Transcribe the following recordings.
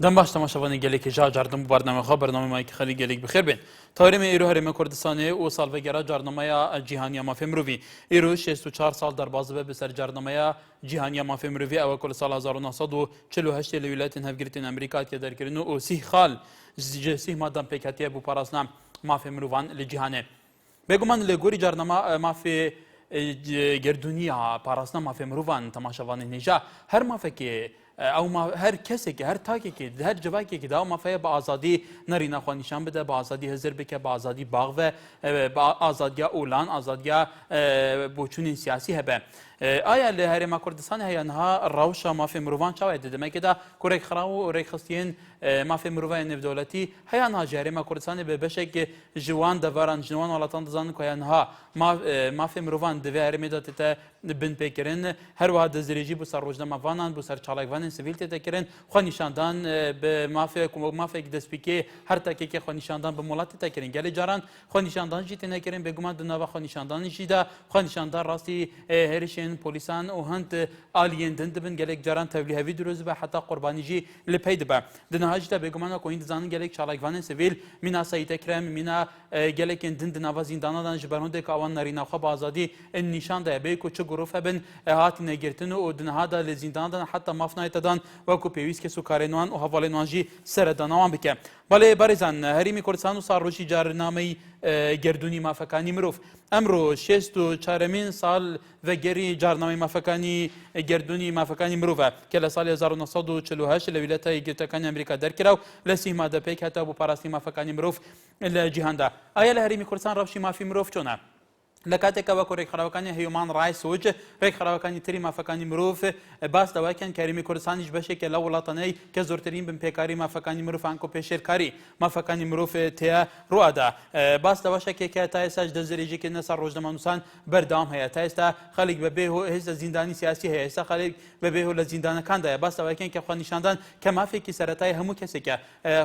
دەم باش تەماشەوانی گەلێکی جاردم بارنامەخوا بەرنامەیەکی خەلی گەلێک بخێر بێن. تاریمە ئێرۆ هەرێمە کوردستانê û salvegera carnameya cîhaniya mafê mirovî. Îro 64 sal derbas be bi ser carnameya cîhaniya mafê mirovî ew ku li sala 1948 li wîlayetên hevgirtên Amerîkayê derkirin û sîh xal ji sîh madan pêkhetiye bû parastina mafê mirovan li cîhanê. Bêguman li gorî carnama mafê gerdûniya parastina mafê mirovan temaşevanê nêja her mafekê او ما هر کسی که هر تاکی که هر جوایی که دا مافیا با آزادی نرینا خو نشان بده با آزادی حضور بکه با آزادی باغ و با آزادی اولان آزادی بوچون سیاسی هبه آیا له هرم کردستان هی انها روشا مافیا مروان چاوی دمه که دا کورک خراو و ریخستین مافیا مروان دولتی هی انها هرم کردستان به بشک جوان دوران جوان ولاتان دزان که انها مافیا مروان دو هرم دات بن پیکرین هر واحد زریجی بو سر روزنامه وانان بو سر چالاکوان سیویل تکرین خو نشاندان به مافیا دسپیکی هر تکی که خو نشاندان به مولات تکرین گلی جاران خو نشاندان جیت نکرین به گمان دنوا خو نشاندان جیدا خو نشاندان راستی هریشن پلیسان او هند آلین دند بن گلک جاران تولیهوی دروز به حتی قربانی جی لپید به دنهاج تا به گمان کو این زان گلک چالاکوان سیویل مینا سایت کرم مینا گلک دند نوا زندانان جبرند که آوان نرینا خو آزادی نشان ده به کو گروه بن هات نگرتن و دنها دا لزیندان حتی مافنایت دان و کو پیویس که سوکارنوان و حوالنوان جی سردانوان بکه بله بارزان هریمی کردستان و ساروشی جارنامه گردونی مافکانی مروف امرو 64 سال و گری جارنامه مافکانی گردونی مافکانی مروفه که لسال 1948 لویلت گرتکان امریکا درکراو لسی ماده پیک حتی بو پاراستی مافکانی مروف لجهان دا آیا لهریمی کردستان روشی مافی مروف چونه لکاتی که وکو ریخراوکانی هیومان رایس وجه ریخراوکانی تری مافکانی مروف باس دواکن کریمی کردستانیش بشه که لولاتانی که زورترین بن پیکاری مافکانی مروف انکو پیشرکاری مافکانی مروف تیا روادا باس دواشه که تایساج دزریجی که نصر روزنامه‌نویسان بردام هیا تایستا خلیق به به هز زندانی سیاسی هیا است خلیق به به لزندان کنده باس دواکن که خو نشاندان که مافی کی سرتای همو کسی که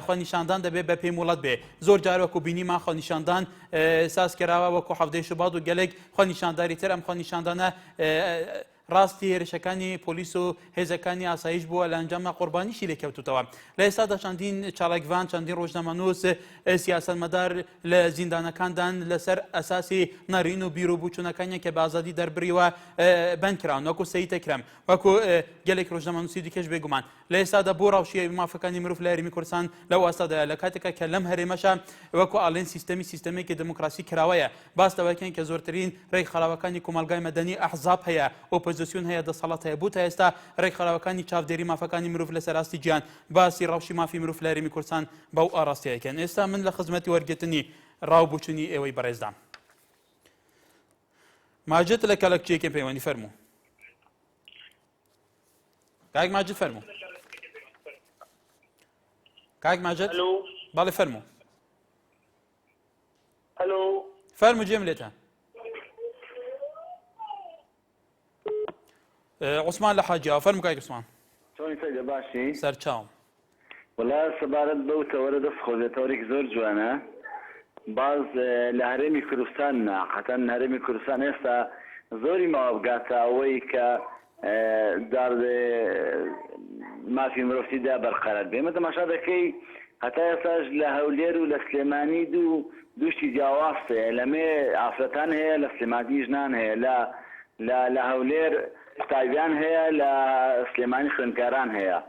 خو نشاندان ده به پیمولات به زور جارو کو بینی ما خو نشاندان اساس کراوا و کو حفظ شباد گلک خو نشانداری تر ام خو نشاندانه راستی رشکانی پلیس و هزکانی آسایش بو الانجام قربانی شیله کېوتو توا لساده چندین چالاکوان چندین روزنامه‌نویس سیاستمدار لزندانکان دان لسر اساسی نارینو بیرو بوچونکانی که به آزادی در بری و بند کران وکو سید اکرم وکو گلک روزنامه‌نویسی دیکش بگومان لساده بوراوشی موافقانی مروف لهرمی کردستان لو استاده لکاتک کلم هرمشا وکو آلین سیستمی که دموکراسی کراویه باست وکن که زورترین ری خلاوکانی کومالگای مدنی احزاب هيا اپوزیسیون هيا د صلات هيا بوت هستا ری خلاوکانی چاودێری مافەکانی مرۆڤ لەسەر راستی گیان باسی ڕەوشی مافی مرۆڤ لە هەرێمی کوردستان بەو ئاراستەیەکەن ئێستا من لە خزمەتی وەرگرتنی ڕاوبوچوونی ئێوەی بەڕێزدام ماجد لە کەلەکچیەکەی پەیوەندی فەرموو کاک ماجد فەرموو کاک ماجد بەڵێ فەرموو فەرموو گوێم لێتە عوسمان لە حاجیاوە فەرموو کاک عوسمان چۆنی سەیدە باشی سەرچاوم وەڵا سەبارەت بەو تەوەرە دەست خۆزێتەوەرێکی زۆر جوانە باز لە هەرێمی کوردستانە حەتەن هەرێمی کوردستان ئێستا زۆری ماوە بگاتە ئەوەی کە مافی مرۆڤیدا بەرقەرار بێ ئێمە تەماشا دەکەی هەتا ئێستاش لە هەولێر و لە سلێمانی دووشتی جیاواز هەیە لەمێ ئافرەتان هەیە لە سلێمانی ژنان هەیە لە هەولێر قوتابیان هەیە لە سلێمانی خوێندکاران هەیە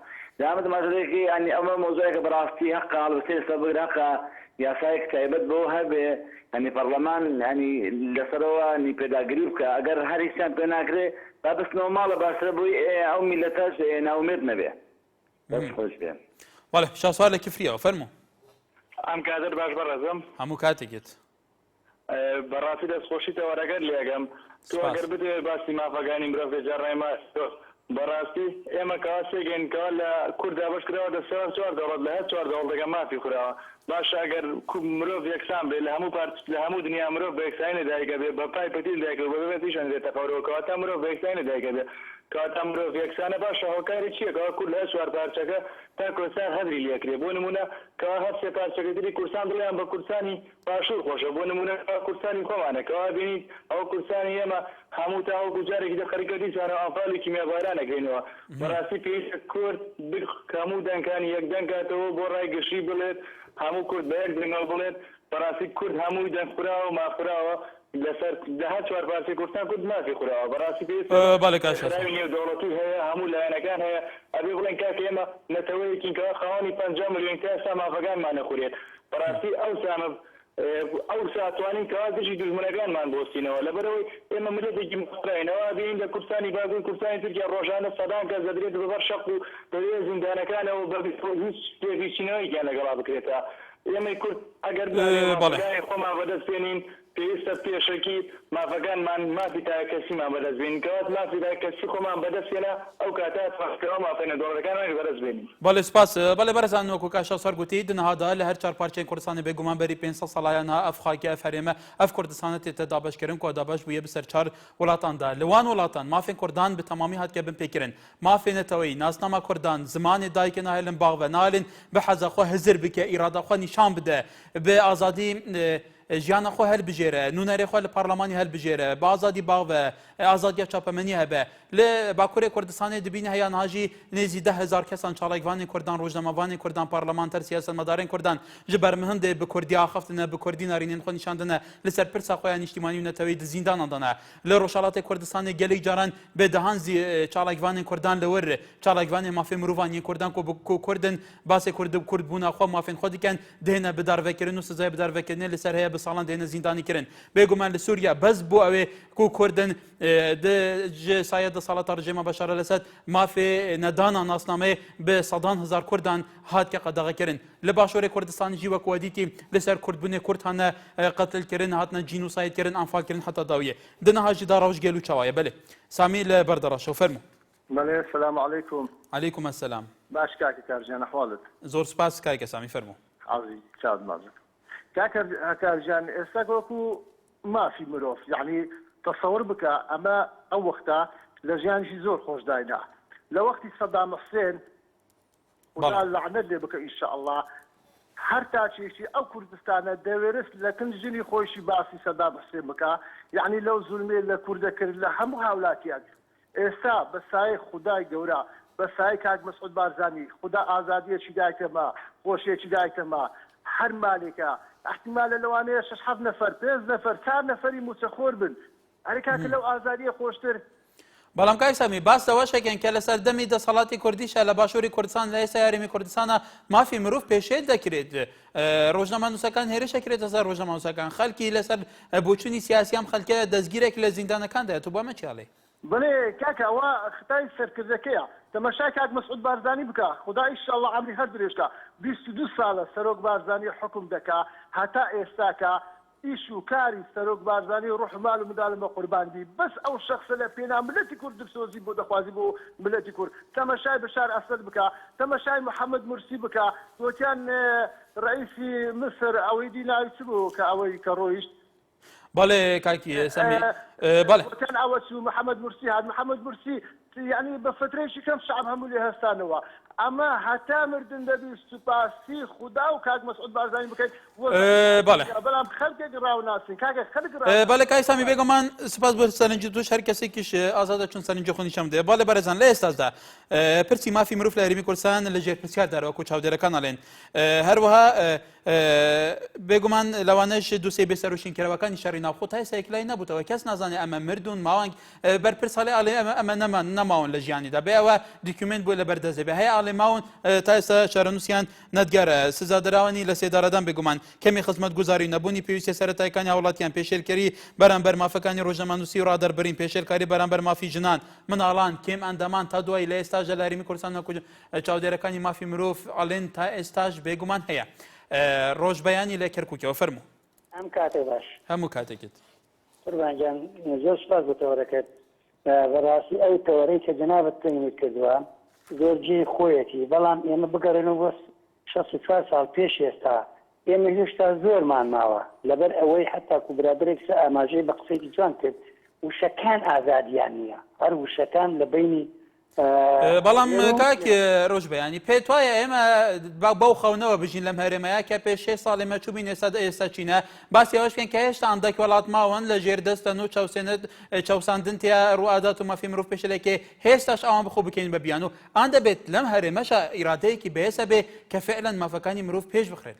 دامە تەماشاکەی ینی ئەمە مۆزوعێکە بەڕاستی حەقا هەڵبەستێ ئێستا بگرە حەقا یاسایەک تایبەت بۆ هەبێ ینی پەرلەمان ینی لەسەرەوە ینی پێداگیری بکە ئەگەر هەر هیچیان پێ ناکرێ با بستنەوە ماڵە باشترە بۆی ئەو میلەتەش ناومێد نەبێ دەست خۆش بێ وەڵێ شاسوار لە کفریەوە فەرموو ئەم کاتر باش بەڕێزم هەموو کاتێکت بەڕاستی دەستخۆشی تەوەرەگەر لێگەم تۆ ئەگەر بتوێت باسی مافەکانی مرۆڤ جارڕێمە بەڕاستی ئێمە کاسێگەنکەوە لە کووردا بەش کراوە دەسەوە 4 دەوڵەت لە هەر 4 دەوڵەتەکە مافی خوراوە باش ئەگەر مرۆڤ یەکسان بێت لە هەموو دنیا مرۆڤ بە یەکسانی لەدایکە بێت بە پای پەتی لەدایکە بە بێت هیچ دێتە قەورەوە کەواتە مرۆڤ بە یەکسانی لەدایکە بێت کاتە مرۆڤ یەکسانە باش هۆکاری چییە کەوا کورد لە چوار پارچەکە تا کوردستان هەدری لێکرێ بۆ نمونە کەوا هەست سێ پارچەکەتری کوردستان دڵیان بە کوردستانی باشوور خۆشە بۆ نمونە کوردستانی خۆمانە کەوا بینیت ئەو کوردستانی ئێمە هەموو تا ئەو گوجارێکی دە خەریکەتی چانە ئەمپالی کیمیابارانەکەینەوە بەڕاستی پێویستە کورد هەموو دەنگانی یەکدەنگ کاتەوە بۆ ڕای گەشی بڵێت هەموو کورد بە یەک دەنگەوە بڵێت بەڕاستی کورد هەمووی دەنگخوراوە مافراوە لەسەر دەها چوار پارچەی کوردستان کورد مافی خوراوە بەڕاستی پێویستە نێودەوڵەتی هەیە هەموو لایەنەکان هەیە ئەبێ بڵێن کاکە ئێمە نەتەوەیەکین کەوا خاوەنی 5 ملیۆن تا ئێستا مافەکانمان نەخورێت بەڕاستی ئەو ساتوانین کەوا دژی دوژمنەکانمان بۆستینەوە لەبەرەوەی ئێمە ملەتێکی مقڕینەوە بین لە کوردستانی باگوون کوردستانی تورکیا ڕۆژانە سەدان کەس دەدرێت بەبەر شەق و بەوێ زیندانەکانەوە بە هیچ تێگەیشتنەوەیکیان لەگەڵا بکرێتە ئێمەی کورد ئەگەر خۆمان بەدەستێنین پێویستە پێشەکی مافەکانمان مافی تاکەسیمان بەدەستبێنین کەوات مافی تاکەسی خۆمان بەدەستێنە ئەو کاتە فەسکەوە مافەنە دۆڵەکانمان بەدەستبێنین. بەڵێ سپاس بەڵێ بەرزان وەکو کاشە سەر گوتی دنەهادا لە هەر چار پارچەی کوردستانی بێگومان بەری 500 ساڵایانە ئەف خاکە ئەف هەرێمە ئەف کوردستانە تێتە دابەشکردن کۆ دابەش بوویە بەسەر چار وڵاتاندا لەوان وڵاتان مافێن کوردان بە تەمامی هاتکە بن پێکردن مافێنەتەوەی ناسنامە کوردان زمانی دایکە ناهێلن باغ نالن بە حەزەخۆ هزر بکە ئیرادەخۆ نیشان بدە بە ئازادی ژیانە خۆ هەلبژێرە نونەرێ خۆ لە پارلەمانی هەلبژێرە بە ئازادی باغە ئازادیە چاپەمەنی هەبە لە باکوورێ کوردستانی دبینی هەیە ناژی نێزی 10,000 کەسان چاڵێکوانی کوردان ڕۆژنامەوانی کوردان پارلەمانتەر سیاسەتمەدارین کوردان ji ber min hindê bi Kurdî axiftin bi Kurdî narînên xwe nîşandine li ser pirsa xwe ya nîştîmanî û netewî di zindanan dane li Rojhilatê Kurdistanê gelek caran bê dihan zî çalekvanên Kurdan li wir çalekvanên mafê mirovan Kurdan ku Kurdin basê Kurd bûna xwe mafên xwe dikin dihêne bi darvekirin û sizaya bi darvekirinê li ser heye bi salan dihêne zindanî kirin bêguman li Sûriya bez bû ew ê ku Kurdin ji sayê de salata rejima Beşar el-Esed mafê nedana nasnameyê bi 100,000 Kurdan hatke qedexekirin li başorê Kurdistanê jî wek wedîtî li ser Kurdbûnê Kurd hane qetilkirin hatine cînûsayedkirin enfalkirin heta dawiyê di niha jî da rewş gel û çawaye belê Samî li ber deraşew fermû بله السلام علیکم. علیکم السلام. باش کاکی کارجان احوالت؟ زۆر سپاس کاکە سامی فەرموو. عزیز چاود مازن. کاکارجان ئێستا وەکو مافی مرۆڤ یعنی تصور بکە ئەمە ئەو وەختە لە ژیانیشی زۆر خۆش داینا لە وەختی سەدام حوسێن خدا لعنەت لێ بکە ئینشاءالله هەر تاچێکی ئەو کوردستانە دەوێرست لە کنجنی خۆشی باسی سەدام حوسێن بکە یعنی لەو زولمێ لە کوردە کرد لە هەموو هاوڵاتیان ئێستا بە سایه خدای گەورە بە سایه کاک مەسعود بارزانی خدا ئازادیەکی دایکەمە خۆشیەکی دایکەمە هەر مالێکە احتیمالە لەوانەیە 6-7 نەفەر 5 نەفەر 4 نەفەری موچەخۆر بن ئەرێ کاکە لەو ئازادیە خۆشتر. بەڵام کاک سامی باس دەوەشێکێن کە لەسەر دەمی دەسەڵاتی کوردیشە لە باشووری کوردستان لە ئێستا یاریمی کوردستانە مافی مرۆڤ پێشێت دەکرێت ڕۆژنامە نووسەکان هێرشەکرێتە سەر ڕۆژنامە نووسەکان خەڵکی لەسەر بۆچوونی سیاسیام خەڵکە دەستگیرێک لە زیندانەکاندا تو بۆ مە چاڵێ بڵێ کاکە ئەوە خدای سەرکردەکەیە تەماشای کاک مەسعود بارزانی بکە خدا ئینشاءالله عەمری هەر درێژکە 22 ساڵە سەرۆک بارزانی حکم دەکا هەتا ئێستاکە ئیش و کاری سەرۆک بارزانی ڕوح و مال و منداڵمە قوربان بی بەس ئەو شەخصە لە پێنا ملەتی کورد دەسۆزی بۆ دەخوازی بۆ ملەتی کورد تەماشای بەشار ئەسەد بکە تەماشای محەممەد مرسی بکە وەکیان ڕئیسی مصر ئەوەی دیناوی چ بوو کە ئەوەی کە ڕۆیشت بەڵێ کاکی سەمی بەڵێ وەکیان ئەوە چوو محەممەد مرسی هات محەممەد مرسی یعنی بە فترەیەکی کەم شعب هەموو لێ هەستانەوە ئەمە هەتا مردن دەبی سوپاسی خدا و کاک مەسعود بارزانی بکەیت بەڵام خەڵکێک ڕاوناسین کاکە خەڵک بەڵێ کاک سامی بێگومان سپاس بۆ سەرنجی توش هەر کەسێکیش ئازادە چون سەرنجی خۆ نیشان بدێ بەڵێ بەرەزان لە ئێستادا پرسی مافی مرۆڤ لە هەرێمی کوردستان لە ژێر پرسیاردارەوە وەکو چاودێرەکان ئەڵێن هەروەها بێگومان لەوانەش دووسێ بێسەرۆشین کەرەوەکانی شەڕی ناوخۆ تا ئێستا یەکلای نەبووتەوە کەس نازانێ ئەمە مردون ماوەنگ بەرپرس هەڵێ ئەڵێ ئەمە نەماون لە ژیانیدا بێ ئەوە دیکومنت بۆ لە بەردەستێ بێ هەیە ئاڵێ ماون تا ئێستا شارەنووسیان نەتگەرە سزادراوانی لە سێدارەدان بێگومان کەمی خزمەت گوزاری نەبوونی پێویستە سەرەتایەکانی هاوڵاتیان پێشێلکەری بەرامبەر مافەکانی ڕۆژنامەنووسی و ڕادەربڕین پێشێلکاری بەرامبەر مافی ژنان مناڵان کێم ئەندەمان تا دوای لە ئێستاژە لە هەرێمی کوردستان چاودێرەکانی مافی مرۆڤ ئەڵێن تا ئێستاش بێگومان هەیە ڕۆژبەیانی لە کەرکووکەوە فەرموو ئەم کاتێ باش هەموو کاتێکت قوربانجان زۆر سپاس بۆ تەوەرەکەت بەڕاستی ئەو تەوەرەی کە جەنابەت تەنیت کردووە زۆر جێی خۆیەتی بەڵام ئێمە بگەڕێنەوە بۆ 64 ساڵ پێش ئێستا ئێمە هێشتا زۆرمان ماوە لەبەر ئەوەی حتا کو برادرێک ئاماژەی بە قسەیکی جوان کرد وشەکان ئازادیان نییە هەر وشەکان لە بینی بەڵام کاک ڕۆژ بەیانی پێت وایە ئێمە بەو خەونەوە بژین لەم هەرێمەیە کە پێش 6 ساڵ ئێمە چوبین ئێستا چینە باسی ئەوەشکەن کە هێشتا ئەندێک وڵات ماوەن لە ژێردەستن و چاوساندن تیا ڕوئادات و مافی مرۆڤ پێشەلێکێ هێستاش ئەوان بخۆ بکەین بە بیان و ئان دەبێت لەم هەرێمەشە ئیرادەیەکی بەهێسە بێ کە فعلەن مافەکانی مرۆڤ پێش بخرێت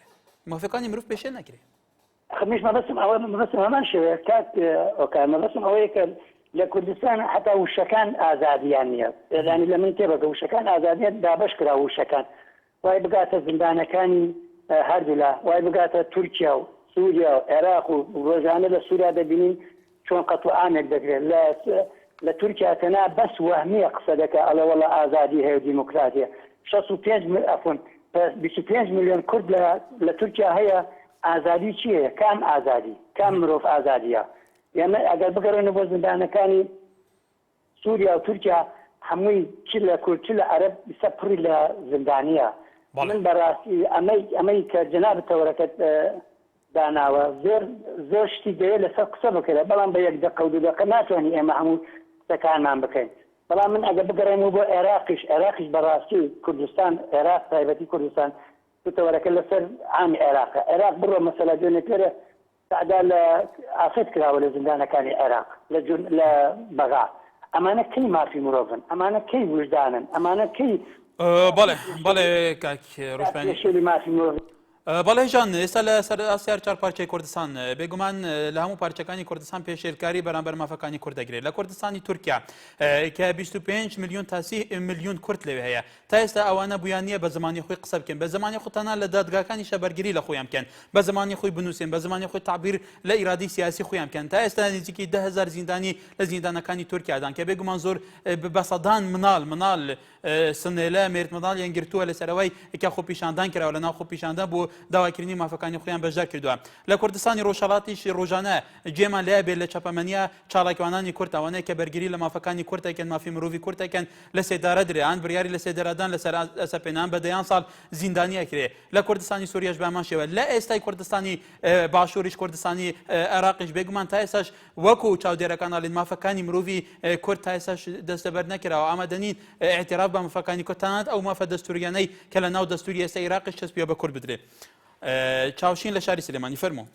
مافەکانی مرۆڤ پێشێ نەکرێت خميش ما بس همان شوية كات اوكي ما بس هويك لكردستان حتى وشكان ازاديانيه يعني لما تبقى وشكان ازاديه دابش كرا وشكان واي بقات الزندان كان هردلا واي بقات تركيا وسوريا والعراق وروزانه لسوريا دبنين شلون قطو عامل دكري لتركيا تنا بس وهميه قصدك على والله ازاديه هي ديمقراطيه 65 عفوا 25 مليون كرد لتركيا هي ئازادی چییە کام ئازادی کام مرۆڤ ئازادیە یامە ئەگەر بگەڕێنە بۆ زندانەکانی سووریا و تورکیا هەمووی چ لە کورد چ لە عەرەب بیسە پڕی لە زندانیە من بەڕاستی ئەمەی کە جەناب تەوەرەکەت داناوە زۆر شتی دەیە لەسەر قسە بکرێ بەڵام بە یەک دقە و دوو دقە ناتوانانی ئێمە هەموو قسەکانمان بکەین بەڵام من ئەگەر بگەڕێنەوە بۆ عێراقیش بەڕاستی کوردستان عێراق تایبەتی کوردستان تەوەرەکە لەسەر عامی عێراق بڕۆ مەسەلە دوێنێ پێرە تعدا لە ئافرەت کراوە لە زندانەکانی عێراق لە بەغا ئەمانە کەی مافی مرۆڤن ئەمانە کەی وجدانن ئەمانە کەی بەڵێ کاک ڕۆژبەیانی مافی مرۆڤ بەڵێ ژان ئێستا لە سەر ئاسیار چار پارچەی کوردستان بێگومان لە هەموو پارچەکانی کوردستان پێشێلکاری بەرامبەر مافەکانی کورد دەگرێت لە کوردستانی تورکیا کە 25 میلیۆن تا 30 میلیۆن کورد لەوێ هەیە تا ئێستا ئەوانە بویانیە بە زمانی خۆی قسە بکەن بە زمانی خۆتانە لە دادگاکانی شەبەرگیری لە خۆیان بکەن بە زمانی خۆی بنووسێن بە زمانی خۆی تعبیر لە ئیرادی سیاسی خۆیان بکەن تا ئێستا نزیکی 10,000 زیندانی لە زیندانەکانی تورکیادان کە بێگومان زۆر بە سەدان مناڵ سنێلە مێرد مناڵ یان گرتووە لەسەرەوەی کە خۆپیشاندان کراوە لە ناو خۆپیشاندان بۆ داواکردنی مافەکانی خۆیان بەشدار کردووە لە کوردستانی ڕۆژهەڵاتیش ڕۆژانە جێمان لێ بێت لە چاپەمەنیە چاڵاکیوانانی کورد ئەوانەیە کە بەرگری لە مافەکانی کورد دەکەن مافی مرۆڤی کورد دەکەن لە سێدارە درێیان بڕیاری لە سێدارەدان لەسەر ئەسەپێنان بە دەیان ساڵ زیندانیە کرێ لە کوردستانی سووریاش بەمان شێوە لە ئێستای کوردستانی باشووریش کوردستانی عێراقیش بێگومان تا ئێستاش وەکو چاودێرەکان ئاڵین مافەکانی مرۆڤی کورد تا ئێستاش دەستەبەر نەکراوە ئامادەنین ئێعتراف بە مافەکانی کوردتانات ئەو مافە دەستوریانەی کە لە ناو دەستوری ئێستا عێراقیش چەسپیە بە کورد بدرێت چاوشین لە شاری سلێمانی فەرموو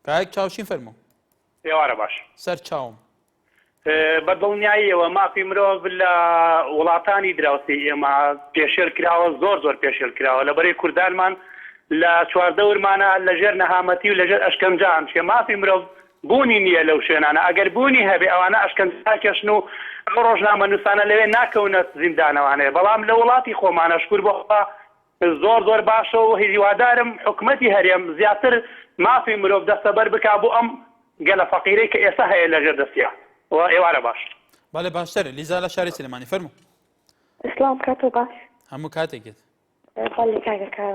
کاک چاوشین فەرموو ئێوارە باش سەر چاوم بەدڵنیاییەوە مافی مرۆڤ لە وڵاتانی دراوسی ئێمە پێشێل کراوە زۆر پێشێل کراوە لەبەرەی کوردانمان لە چواردە ورمانە لەژێر نەهامەتی و لەژێر ئەشکەنجان چێ مافی مرۆڤ بوونی نییە لەو شوێنانە ئەگەر بوونی هەبێ ئەوانە ئەشکەنجاکێشن و ئەو ڕۆژنامە نووسانە لەوێ ناکەونە زیندانەوانەیە بەڵام لە وڵاتی خۆمانە شکر بۆ زۆر باشە و هیوادارم حکومەتی هەرێم زیاتر مافی مرۆڤ دەستەبەر بک بۆ ئەم گەلە فەقیرەی کە ئێستا هەیە لەژێر دەستیە ئێوارە باش بەڵێ باشترە لیزا لە شاری سلێمانی فەرموو ئیسلام کاتۆ باش هەموو کاتێکت بەڵێ کاگەکە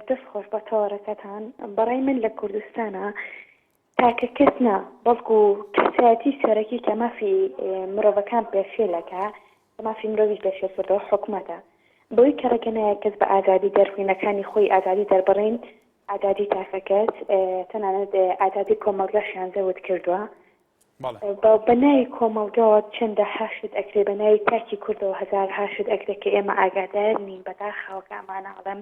دەست خۆش بە تەوەرەکەتان بەڕای من لە کوردستانە تاکە کەس نا بەڵکو کەسایەتی سەرەکی کە مافی مرۆڤەکان پێشێلەکە مافی مرۆڤیش پێشێلکردەوە حکومەتە بۆی کەڕەکەنایە کەس بە ئازادی دەرخوێنەکانی خۆی ئازادی دەربڕین ئازادی تاکەکەس تەنانەت ئازادی کۆمەڵگەشیان زەوت کردووە بەناوی کۆمەڵگەوە چەندە حاشت ئەکرێ بەناوی تاکی کوردەوە 1000 حاشت ئەکرێ کە ئێمە ئاگادار نین بەداخەوەکە ئەمانەڵم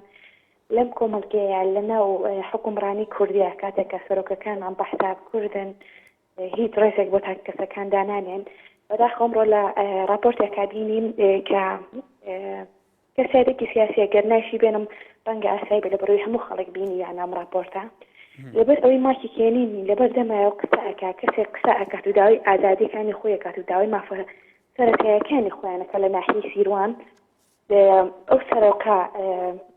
لەم کۆمەلگەیە لەناو حکومڕانی کوردیە کاتێکە سەرۆکەکانمان بەحساب کوردن هیچ ڕێزێک بۆ تاکەسەکان دانانێن بەداخەوە ئەمڕۆ لە راپۆرتێکا بینیم کە کەسێکی سیاسیە گەرناشی بێنم ڕەنگە ئاسایی بێ لەبەرەوەی هەموو خەڵک بینی یان ئەم راپۆرتە لەبەر ئەوەی ماکی کێنینی لەبەر دەمایەوە قسە ئەکا کەسێک قسە ئەکات و داوای ئازادیەکانی خۆی ئەکات و داوای مافە سەرەتاییەکانی خۆیانەکە لە ناحیەی سیروان ئەو سەرۆکە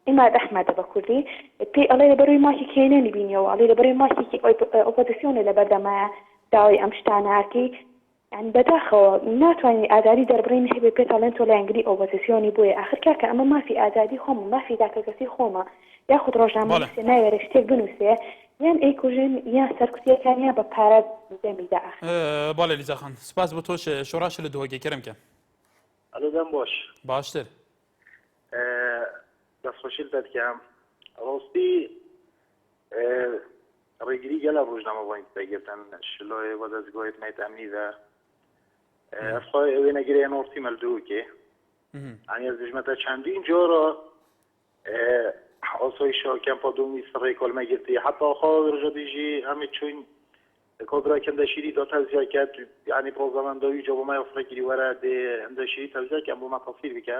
ئیماد ئەحمەدە بە کوردی پێی ئەڵێ لەبەرەوەی ماکی کێنێنی بینیەوە ئەڵێ لەبەرەوەی ماکی ئۆپۆزیسیۆنە لەبەر دەمایە داوای ئەم شتانەکەی يعني بداخل ناتواني آزادي دربرين هبه بيتالن تو لانجلي اوبوزيسيوني بوي آخر كاكا اما ما في آزادي خوما ما في ذاك كسي خوما ياخذ روجنامه سنايا رشتي بنوسه یان ئەیکوژن یان سەرکوتیەکانیان بە پارە دەمیدا باڵێ لیزاخان سپاس بۆ تۆش شۆڕاش لە دووەگەکەرم کە ئەلۆدەم بۆش باشتر دەستخۆشیل دەکەم ڕۆستی ڕێگیری گەلە ڕۆژنامەوەین دەگرتن شلۆی بە دەستگۆیت مەتەمنیدا ئەفخۆی ئەوێ نەگرێن ئۆرتی مەلدووکێ ئەنی دژمەتە چەندین جۆرە ئۆسۆی شۆکەم پۆدومی سڕێ کۆلمەگرتی حتا خۆ ڕژە دیژی هەمی چوین کۆدراکەم دەشیری دۆ تەوزیاکات ینی پرۆزەمەندەوی جۆبمای فڕێگیری وەرە دێ ئەم دەشیری تەوزیاکەم بۆ مەتەفیر بکە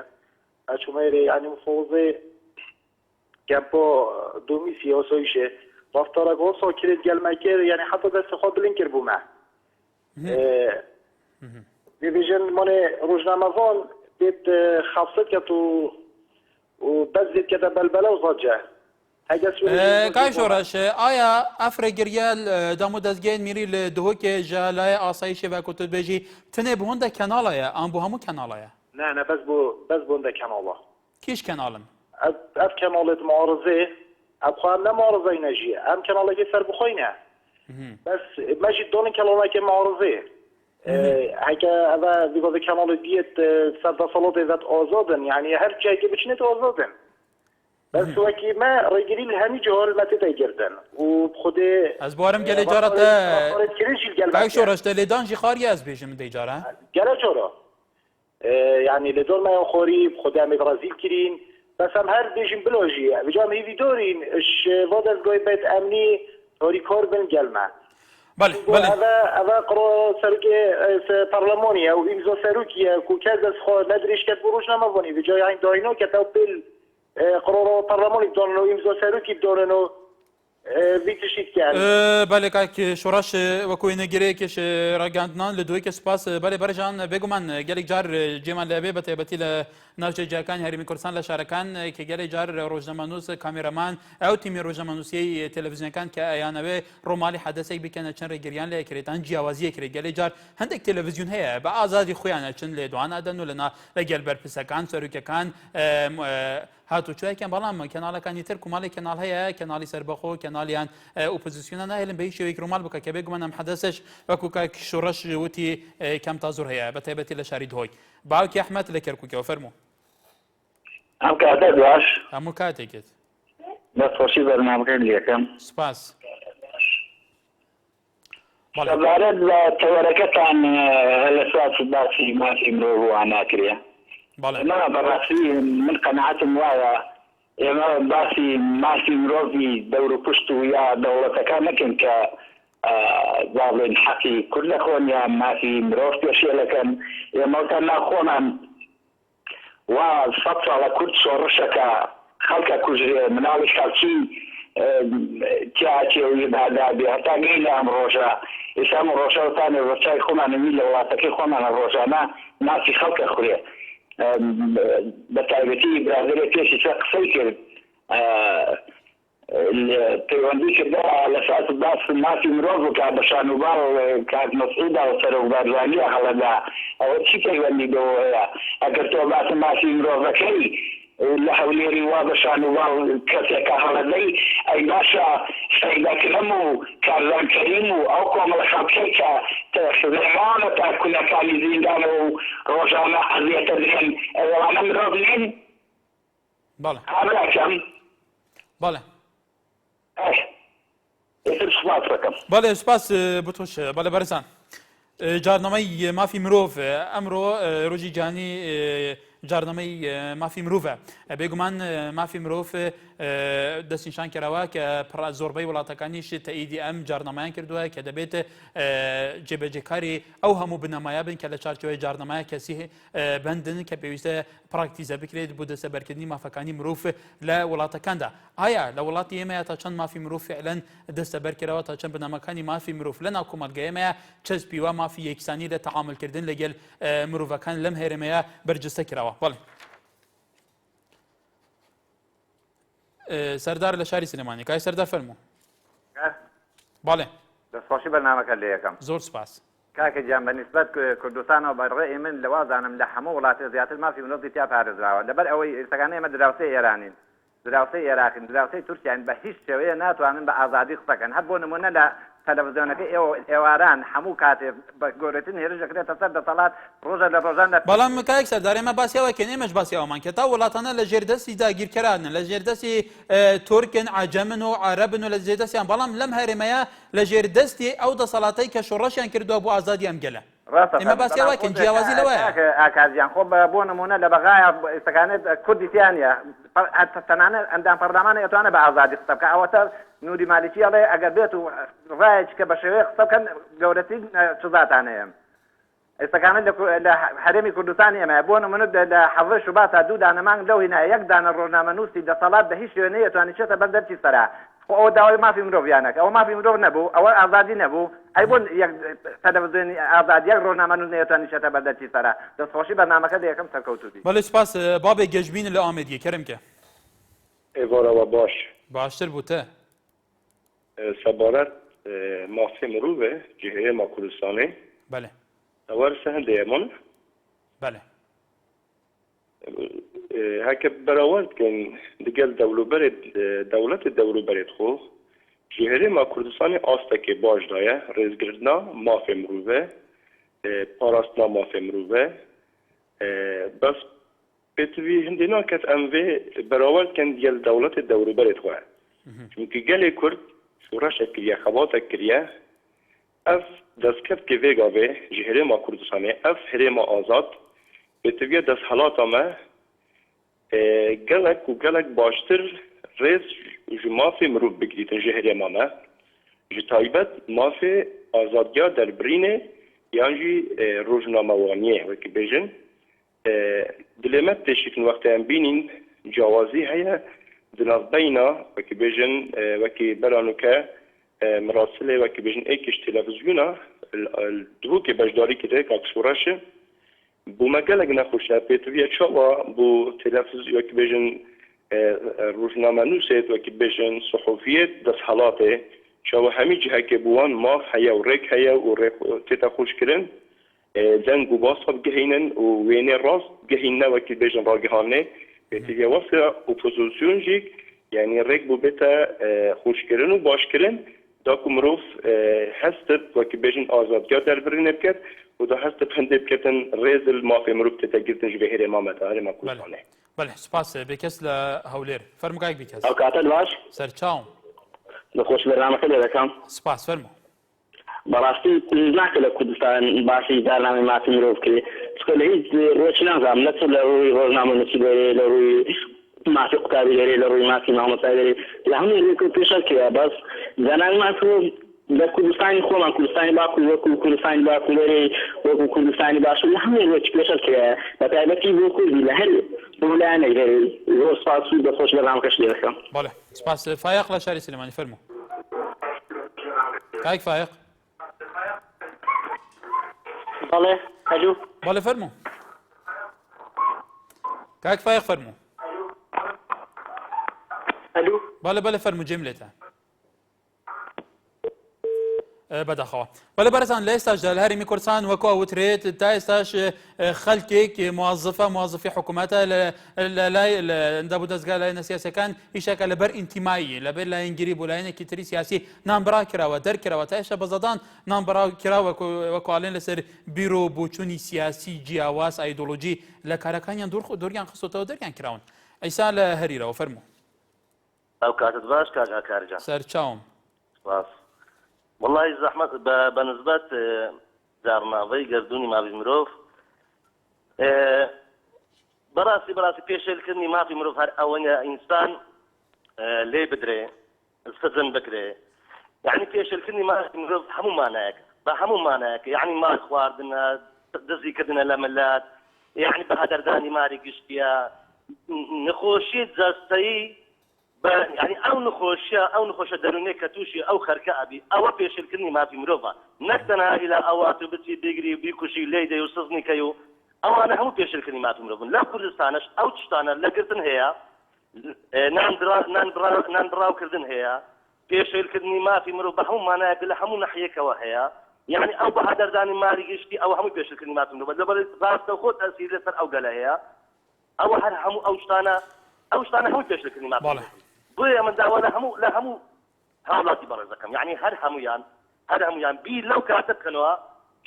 ئەچومەیرێ ینی مفۆزێ کەمپۆ دومیسی ئۆسۆیشێ ڕفتارە گۆسۆ کرێت گەلمەکێ ینی حتا دەست خۆ بلین کرد بوومە بێژن منێ ڕۆژنامەڤۆن بێت خاصت کەت و بەس دێت کە دەبەلبەلە و زەجە کای شۆڕەش ئایا ئەفرەگریە دەمو دەستگەین میری لە دهۆکێ ژە لای ئاسایشێ بە کوتت بێژی تنێ بهۆندە کەناڵەیە ئەم بۆ هەموو کەناڵەیە نه بەس بۆندە کەناڵە کیش کەناڵم ئەف کەناڵێت معارزێ ئەبخوان نە معارزەی نەژیە ئەم کەناڵێکی سەر بخۆینە بەس مەژی دۆنی کەناڵێکی معارزێ هەکە ئەوە دیگۆ کەناڵی دیێت سەردەسەڵات دەت ئازادن یعنی هەر جایگە بچنێت ئازادن بس وەکی ما ڕێگیری لە هەمی جۆر مەتە دەیگردن و خودێ ئەس بوارم گەلێ جارەتە کای شۆڕەشتە لێدانژی خاریە ئەس بێژم دەیجارە گەلە جۆرە یعنی لە دۆر مایان خۆری خودامێ ڕازیل کرین بەس ئەم هەر بێژم بلۆژیە بجام هیوی دۆرین بۆ دەستگۆی بێت ئەمنی هۆری کۆر بن گەلمە ئەوە قڕۆ سەرکێ پەرلەمۆنیە و ئیمزۆ سەرروکیە و کەس دەست خۆ نەدرێش کرد بۆ ڕۆژ نەمەبوونی بجای هاین داینۆ کە تاو پێل قڕۆ پەرلەمۆنی دۆنن و ئیمزۆ سەرروکی دۆنن و بیتشیت کرد بەڵێ کاک شۆڕەش وەکوی نەگیرەیەکیش ڕاگەاندنان لە دوێکە سوپاس بەڵێ بەرەژان بێگومان گەلێک جار جێمان لەبێ بە تایبەتی لە ناوچە جیاکانی هەرێمی کوردستان لە شارەکان کە گەلێک جار ڕۆژنامەنووس کامێرەمان ئەو تیمی ڕۆژنامەنووسیەی تەلەڤیزیۆنەکان کە ئەیانەوێ ڕۆمالی حەدەسێک بکەنە چەند ڕێگریان لە کرێتان جیاوازیە کرێت گەلێک جار هەندێک تەلەڤیزیۆن هەیە بە ئازادی خۆیانە چند لێ دوانادەن و لەگەل بەرپرسەکان سەرروکیەکان هاتوچۆیەکیان بەڵام کەناڵەکانی تر کوماڵی کەناڵ هەیە کەناڵی سەربەخۆ کەناڵیان ئۆپۆزیسیۆنە ناهێڵن بە هیچ شێوەیەک ڕۆمال بکە کە بێگومان ئەم حەدەسەش وەکو کاک شۆڕەش وتی کەم تا زۆر هەیە بە تایبەتی لە شاری دهۆی باوکی ئەحمەد لە کەرکووکەوە فەرموو ئەم کاتە باش هەموو کاتێکت دەستخۆشی بەرنامەکەی لەکەم سوپاس سەبارەت بە تەوەرەکەتان لە سوات باسی مافی مرۆڤ وان ناکرێ ما بەڕاستی من قەنەعەتم وایە ئێمە باسی مافی مرۆڤی دەور و پشت و یا دەوڵەتەکان نەکەن کە بڵێن حەقی کورد نەخۆن یا مافی مرۆڤ پێشێلەکەن ئێمەتان ناخۆمان وا سەد ساڵە کورد شۆڕشەکە خەڵکە کوژرێ مناڵی خەڵکی تیاچێوی بادابێ هەتا گەی لە ئەم ڕۆژە ئێستا ئەم ڕۆژەوەتانێ ڕۆژای خۆمانەوی لە وڵاتەکەی خۆمانە ڕۆژانە مافی خەڵکە خورێ بە تایبەتی برادرێ پێشی چە قسەی کرد پەیوەندی کردا لە سات باس مافی مرۆڤ بکات بە شانوباڵ کات مەسعودا و سەرۆکبارزانیە هەڵەدا ئەوە چی پەیوەندی بەوە هەیە ئەگەر تۆ باس مافی مرۆڤەکەی لە هەولێری وا بە شانوباڵ کەسێکە هەڵەدەی ئەی باشە سەیدەکرم و کارزانکەریم و ئەو کۆمەڵە خەڵکەی کە سلێمانە تاکوونەکانی زیندانە و ڕۆژانە ئەزیەتە درێن ئەوانە مرۆڤ نین بەڵێ هەڵاکەم بەڵێ بەڵێ سوپاس بۆ تۆش بەڵێ بەرزان جارنامەی مافی مرۆڤ ئەمڕۆ ڕۆژی جیهانی جارنامەی مافی مرۆڤە بێگومان مافی مرۆڤ دەستنیشان کراوە کە زۆربەی وڵاتەکانیش تەئیدی ئەم جارنامەیان کردووە کە دەبێت جێبەجێکاری ئەو هەموو بنەمایە بن کە لە چارچۆی جارنامەیە کەسی بندن کە پێویستە پراکتیزە بکرێت بۆ دەستەبەرکردنی مافەکانی مرۆڤ لە وڵاتەکاندا ئایا لە وڵاتی ئێمەیە تا چەند مافی مرۆڤ فعلەن دەستەبەرکراوە تا چەند بنەمەکانی مافی مرۆڤ لە ناو کۆمەلگای ئێمەیە چەسپیوە مافی یەکسانی لە تەعاملکردن لەگەل مرۆڤەکان لەم هێرەمەیە بەرجەستە کراوە بەڵێ سەردار لە شاری سلێمانی کای سەردار فەرموو بەڵێ دەستخۆشی بەرنامەکە لێ یەکەم زۆر سوپاس کاکە گیان بەنسبەت کوردستانەوە بەڕێی من لەوازانم لە هەموو وڵاتی زیاتر مافی مرۆڤی تیا پارێزراوە لەبەر ئەوەی ئێستاکان ئێمە دراوسەی ئێرانین دراوسەی عێراقین دراوسەی تورکیان بە هیچ شێوەیە ناتوانن بە ئازادی قسەکەن هەر بۆ نمونە لە تەلەڤیزیۆنەکە ئێواران هەموو کاتێ بە گەورەترین هێرش دەکرێتە سەر دەسەڵات ڕۆژە لە ڕۆژان بەڵام کاک سەردار ئێمە باسیەوەکەن ئێمەش باسیەوەمان کە تا وڵاتانە لە ژێردەستی داگیرکەرانن لە ژێردەستی تورکن عەجەمن و عەرەبن و لە ژێردەستیان بەڵام لەم هەرێمەیە لە ژێردەستی ئەو دەسەڵاتەی کە شۆڕەشیان کردووە بۆ ئازادی ئەم گەلە ئێمە باسیەوەکەن جیاوازی لەوەیە ئاکازیان خۆ بۆ نمونە لە بەغایە ئێستاکانێت کوردی تیانە تەنانەت ئەندام پەرلەمانە ئەتوانە بە ئازادی قسە بکە ئەوەتە نوری مالیکی ئەڵێ ئەگەر بێت و ڕایەکی کە بە شێوەیە قسە بکەن گەورەترین سزاتانەیە ئێستاکانە لە هەرێمی کوردستانی ئێمە بۆ نمونە لە حەڤە شوبات تا 2 دانە مانگ لەو هێنایە 1 دانە ڕۆژنامەنووسی دەسەڵات بە هیچ شوێنەیە ئەتوانێت بەر دەرچی سەرا ئەوە داوای مافی مرۆڤیانەکە ئەوە مافی مرۆڤ نەبوو ئەوە ئازادی نەبوو ئەی بۆ تەلەڤیزیۆنی ئازادی 1 ڕۆژنامەنووس نەیەتوانێتە بەر دەرچی سەرا دەستخۆشی بەرنامەکە یەکەم سەرکەوتووی بەڵێ سپاس بابێک گەشببینە لە ئامێدیە کەرمکە ئێوارەوە باش باشتر بووتە سەبارەت مافی مرۆڤێ جێهێما کوردستانی بەڵێ ئەوە سە هەندێمون بەڵێ هەکە بەراوردکەن لەگەڵ دەوڵەتی دەوروبەرێت خۆ جێهێما کوردستانی ئاستەکێ باشدایە ڕێزگرتنا مافی مرۆڤێ پاراستنا مافی مرۆڤێ بەس پێتوی هەندێ ناکات ئەم vê بەراوردکەن لەگەڵ دەوڵەتی دەوروبەرێت خۆ چونکە gelê Kurd şûreşek kiriye xebatek kiriye ev destkeftê vê gavê ji herêma Kurdistanê ev herêma azad pêtiviya desthelata me gelek û gelek baştir rêz ji mafê mirov bigirîtin ji herêma me ji taybet mafê azadiya derbirînê yan jî rojnamewaniyê wekî bêjin dilê me têşîtin wextê em bînîn cawazî heye di navbeyna wekî bêjin wekî beranûke mirasilê wekî bêjin êkîş televizyona dihûkê beşdarî kire kak şûreşê bû me gelek nexweş e pêtiviya çawa bû televizyon wekî bêjin rojnamenûsê wekî bêjin sihûfiyê desthelatê çawa hemî cihekê bû wan maf heye û rêk heye û rêk tête xweş kirin deng û basa bigihînin û wênê rast bigihîne wekî bêjin ragihanê pêtiviya wasa opozisyon jî yani rêk bû bête xweşkirin û başkirin da ku mirov hestib wekî bêjin azadiya derbirînê biket û da hestib hindê biketin rêzil mafê mirov tête girtin ji vê herêma me herêma Kurdistanê بەڵێ سپاس بێکەس لە هەولێر فەرموگایك بکەس ئەو کاتە باش سەرچاوم دەخۆش بەرنامەکە لێ دەکەم سپاس فەرموو بەڕاستی ناکە لە کوردستان باسی بەرنامەی مافی مرۆڤ کرێ چکە لە هیچ ڕۆژی نازانم نەچ لە ڕووی ڕۆژنامەنووسی لێرێ لە ڕووی مافی قوتابی لێرێ لە ڕووی مافی مامۆستا لێرێ لە هەموو لێکۆ پێشەر کرا بەس زانانی مافی لە کوردستانی خۆمان کوردستانی باکو وەکو کوردستانی باکو لێرێ وەکو کوردستانی باشوور لە هەموو لێک پێشەر کرا بە تایبەتی بۆ کوردی لە هەر بۆلایەنێک لێرێ زۆر سپاس و دەخۆش بەرنامەکەش لێ دەکەم بەڵێ سپاس فایق لە شاری سلێمانی فەرموو کاک فایق بەڵێ هەلو بەڵێ فەرموو کاک فایق فەرموو هەلو بەڵێ بەڵێ فەرموو جێم لێتە بەداخەوە بەڵێ بەرەزان لە ئێستاشدا لە هەرێمی کوردستان وەکو وترێت تا ئێستاش خەڵکێک موازفی حکوومەتە لە لای ئەندابوو دەستگا لایەنە سیاسیەکان ئیشەکە لەبەر ئینتیمایی لەبەر لایەنگیری بۆ لایەنێکی تری سیاسی نامبرا کراوە دەرکراوە تا ئێستا بەزەدان نامبرا کراوە وەکوڵێن لەسەر بیرۆ بۆچوونی سیاسی جیاواز ئایدۆلۆژی لە کارەکانیان دووریان خستۆتەوە دەریان کراون ئەیسا لە هەریرەوە فەرموو ئەو کاتت باش کاکا کارجان سەرچاوم سپاس والله زەحمەت بەنسبەت دارناوەی گەردوونی مافی مرۆڤ بەڕاستی پێشێلکردنی مافی مرۆڤ هەر ئەوەنە ئینسان لێ بدرێ سزن بکرێ یعنی پێشێلکردنی مافی مرۆڤ هەموو مانایەکە بە هەموو مانایەکە یعنی مال خواردنە دزیکردنە لە ملات یعنی بەهادەردانی ماری گشتیە نەخۆشی جەستەیی يعني ئەو نەخۆشە دەرونەیە کە تووشی ئەو خەرکە ئەبی ئەوە پێشێلکردنی مافی مرۆڤە نەکتەنها ئیلا ئەوات و بچی بیگری و بیکوشی لێ دەی و سزنی کەی و ئەوانە هەموو پێشێلکردنی مافی مرۆڤن لە کوردستانش ئەو تشتانە لەگرتن هەیە نانبراوکردن هەیە پێشێلکردنی مافی مرۆڤ بە هەموو مانایەک لە هەموو نەحیەکەوە هەیە يعني ئەو بەهادەردانی ماری گشتی ئەو هەموو پێشێلکردنی مافی مرۆڤ لەبەر ڕاستە خۆ تەسیر لەسەر ئەو گەلە هەیە ئەوە هەر هەموو ئەو شتانە هەموو پێشێلکردنی مافی مرۆڤ بۆیە من داوا لە هەموو هاوڵاتی بەڕێزەکەم یعنی هەر هەمویان هەر هەمویان بیر لەو کاتە بکەنەوە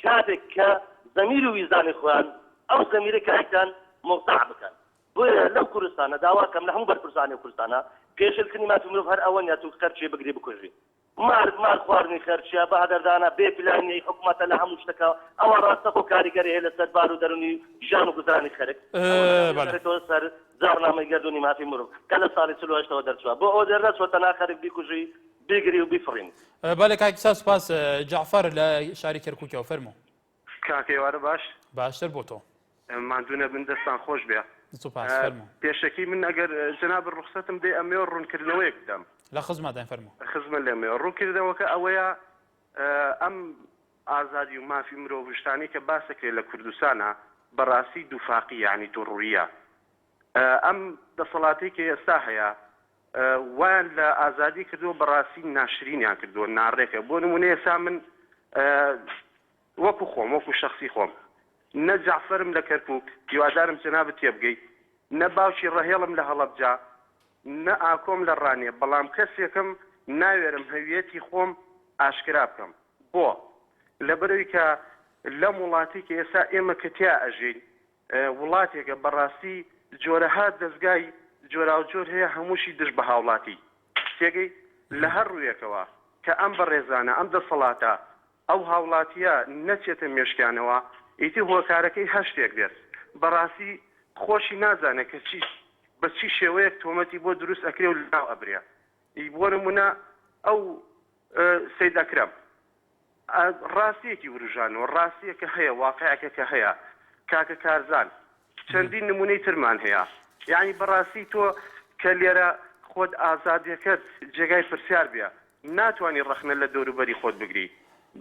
کاتێک کە زەمیر و ویزانی خۆیان ئەو زەمیرە کاتیان مۆقتەع بکەن. بۆیە لەو کوردستانە داواکەم لە هەموو بەرپرسانی کوردستانە پێشێلکردنی مافی مرۆڤ هەر ئەوە نیە تو خەرچێ بگری بکوژی. مار خواردنی خەرچیە بە هەدەردانە بێ پلانی حکوومەتە لە هەموو شتەکە ئەوە ڕاستەخ و کاریگەری هەیە لەسەر بار و دەرونی ژیان و گوزارانی خەرک سەر زارنامەی گەردوونی مافی مرۆڤ کە لە ساڵی 48ەوە دەرچووە بۆ ئەو دەرە چۆتە ناخەرک بیکوژی بگری و بیفڕین. بەڵێ کاکسا سوپاس جعفەر لە شاری کەرکووکەوە فەرموو. کاکەوارە باشتر بۆ تۆ ماندوونە بن دەستان خۆش بێ. پێشەکی من ئەگەر جناب ڕوخسەتم دێ ئەمێ ڕوونکردنەوەیەک بدەم لە خزمەتان فەرموو. خزمەت لەمێ ڕوونکردنەوەکە ئەوەیە ئەم ئازادی و مافی مرۆڤشتانی کە باسەکرێت لە کوردستانە بەڕاستی دووفاقی یعنی توڕوریە. ئەم دەسەڵاتی کە ئێستا هەیە وان لە ئازادی کردووە بەڕاستی ناشرینیان کردووە ناڕێکە. بۆ نمونە ئێستا من وەکو خۆم وەکو شخصی خۆم نە جعفەرم لە کەرکووک هیوادارم جەنابەت تێبگەیت نە باوکی ڕەهێڵم لە هەڵەبجا نە ئاکۆم لە ڕانێ بەڵام کەسێکم ناوێرم هەویەتی خۆم ئاشکرا بکەم. بۆ لەبەرەوەی کە لەم وڵاتی کە ئێستا ئێمە کە تیا ئەژین وڵاتێکە بەڕاستی جۆرەها دەستگای جۆراوجۆر هەیە هەمووشی دژ بە هاوڵاتی تێگەی لە هەر ڕوویەکەوە کە ئەم بەڕێزانە ئەم دەسەڵاتە ئەو هاوڵاتیە نەچێتە مێشکانەوە ئیتی هۆکارەکەی هەشتێک بێت بەڕاستی خۆشی نازانێت کە بە چی شێوەیەک تۆمەتی بۆ دروست ئەکرێ و لەناو ئەبرێ. بۆ نمونە ئەو سەید ئەکرەم ڕاستیەکی وروژانەوە ڕاستیەکە هەیە واقعەکە کە هەیە کاکە کارزان چەندین نمونەی ترمان هەیە. یعنی بەڕاستی تۆ کە لێرە خۆت ئازادیەکەت جێگای پرسیار بێ ناتوانانی ڕەخنە لە دەوروبەری خۆت بگری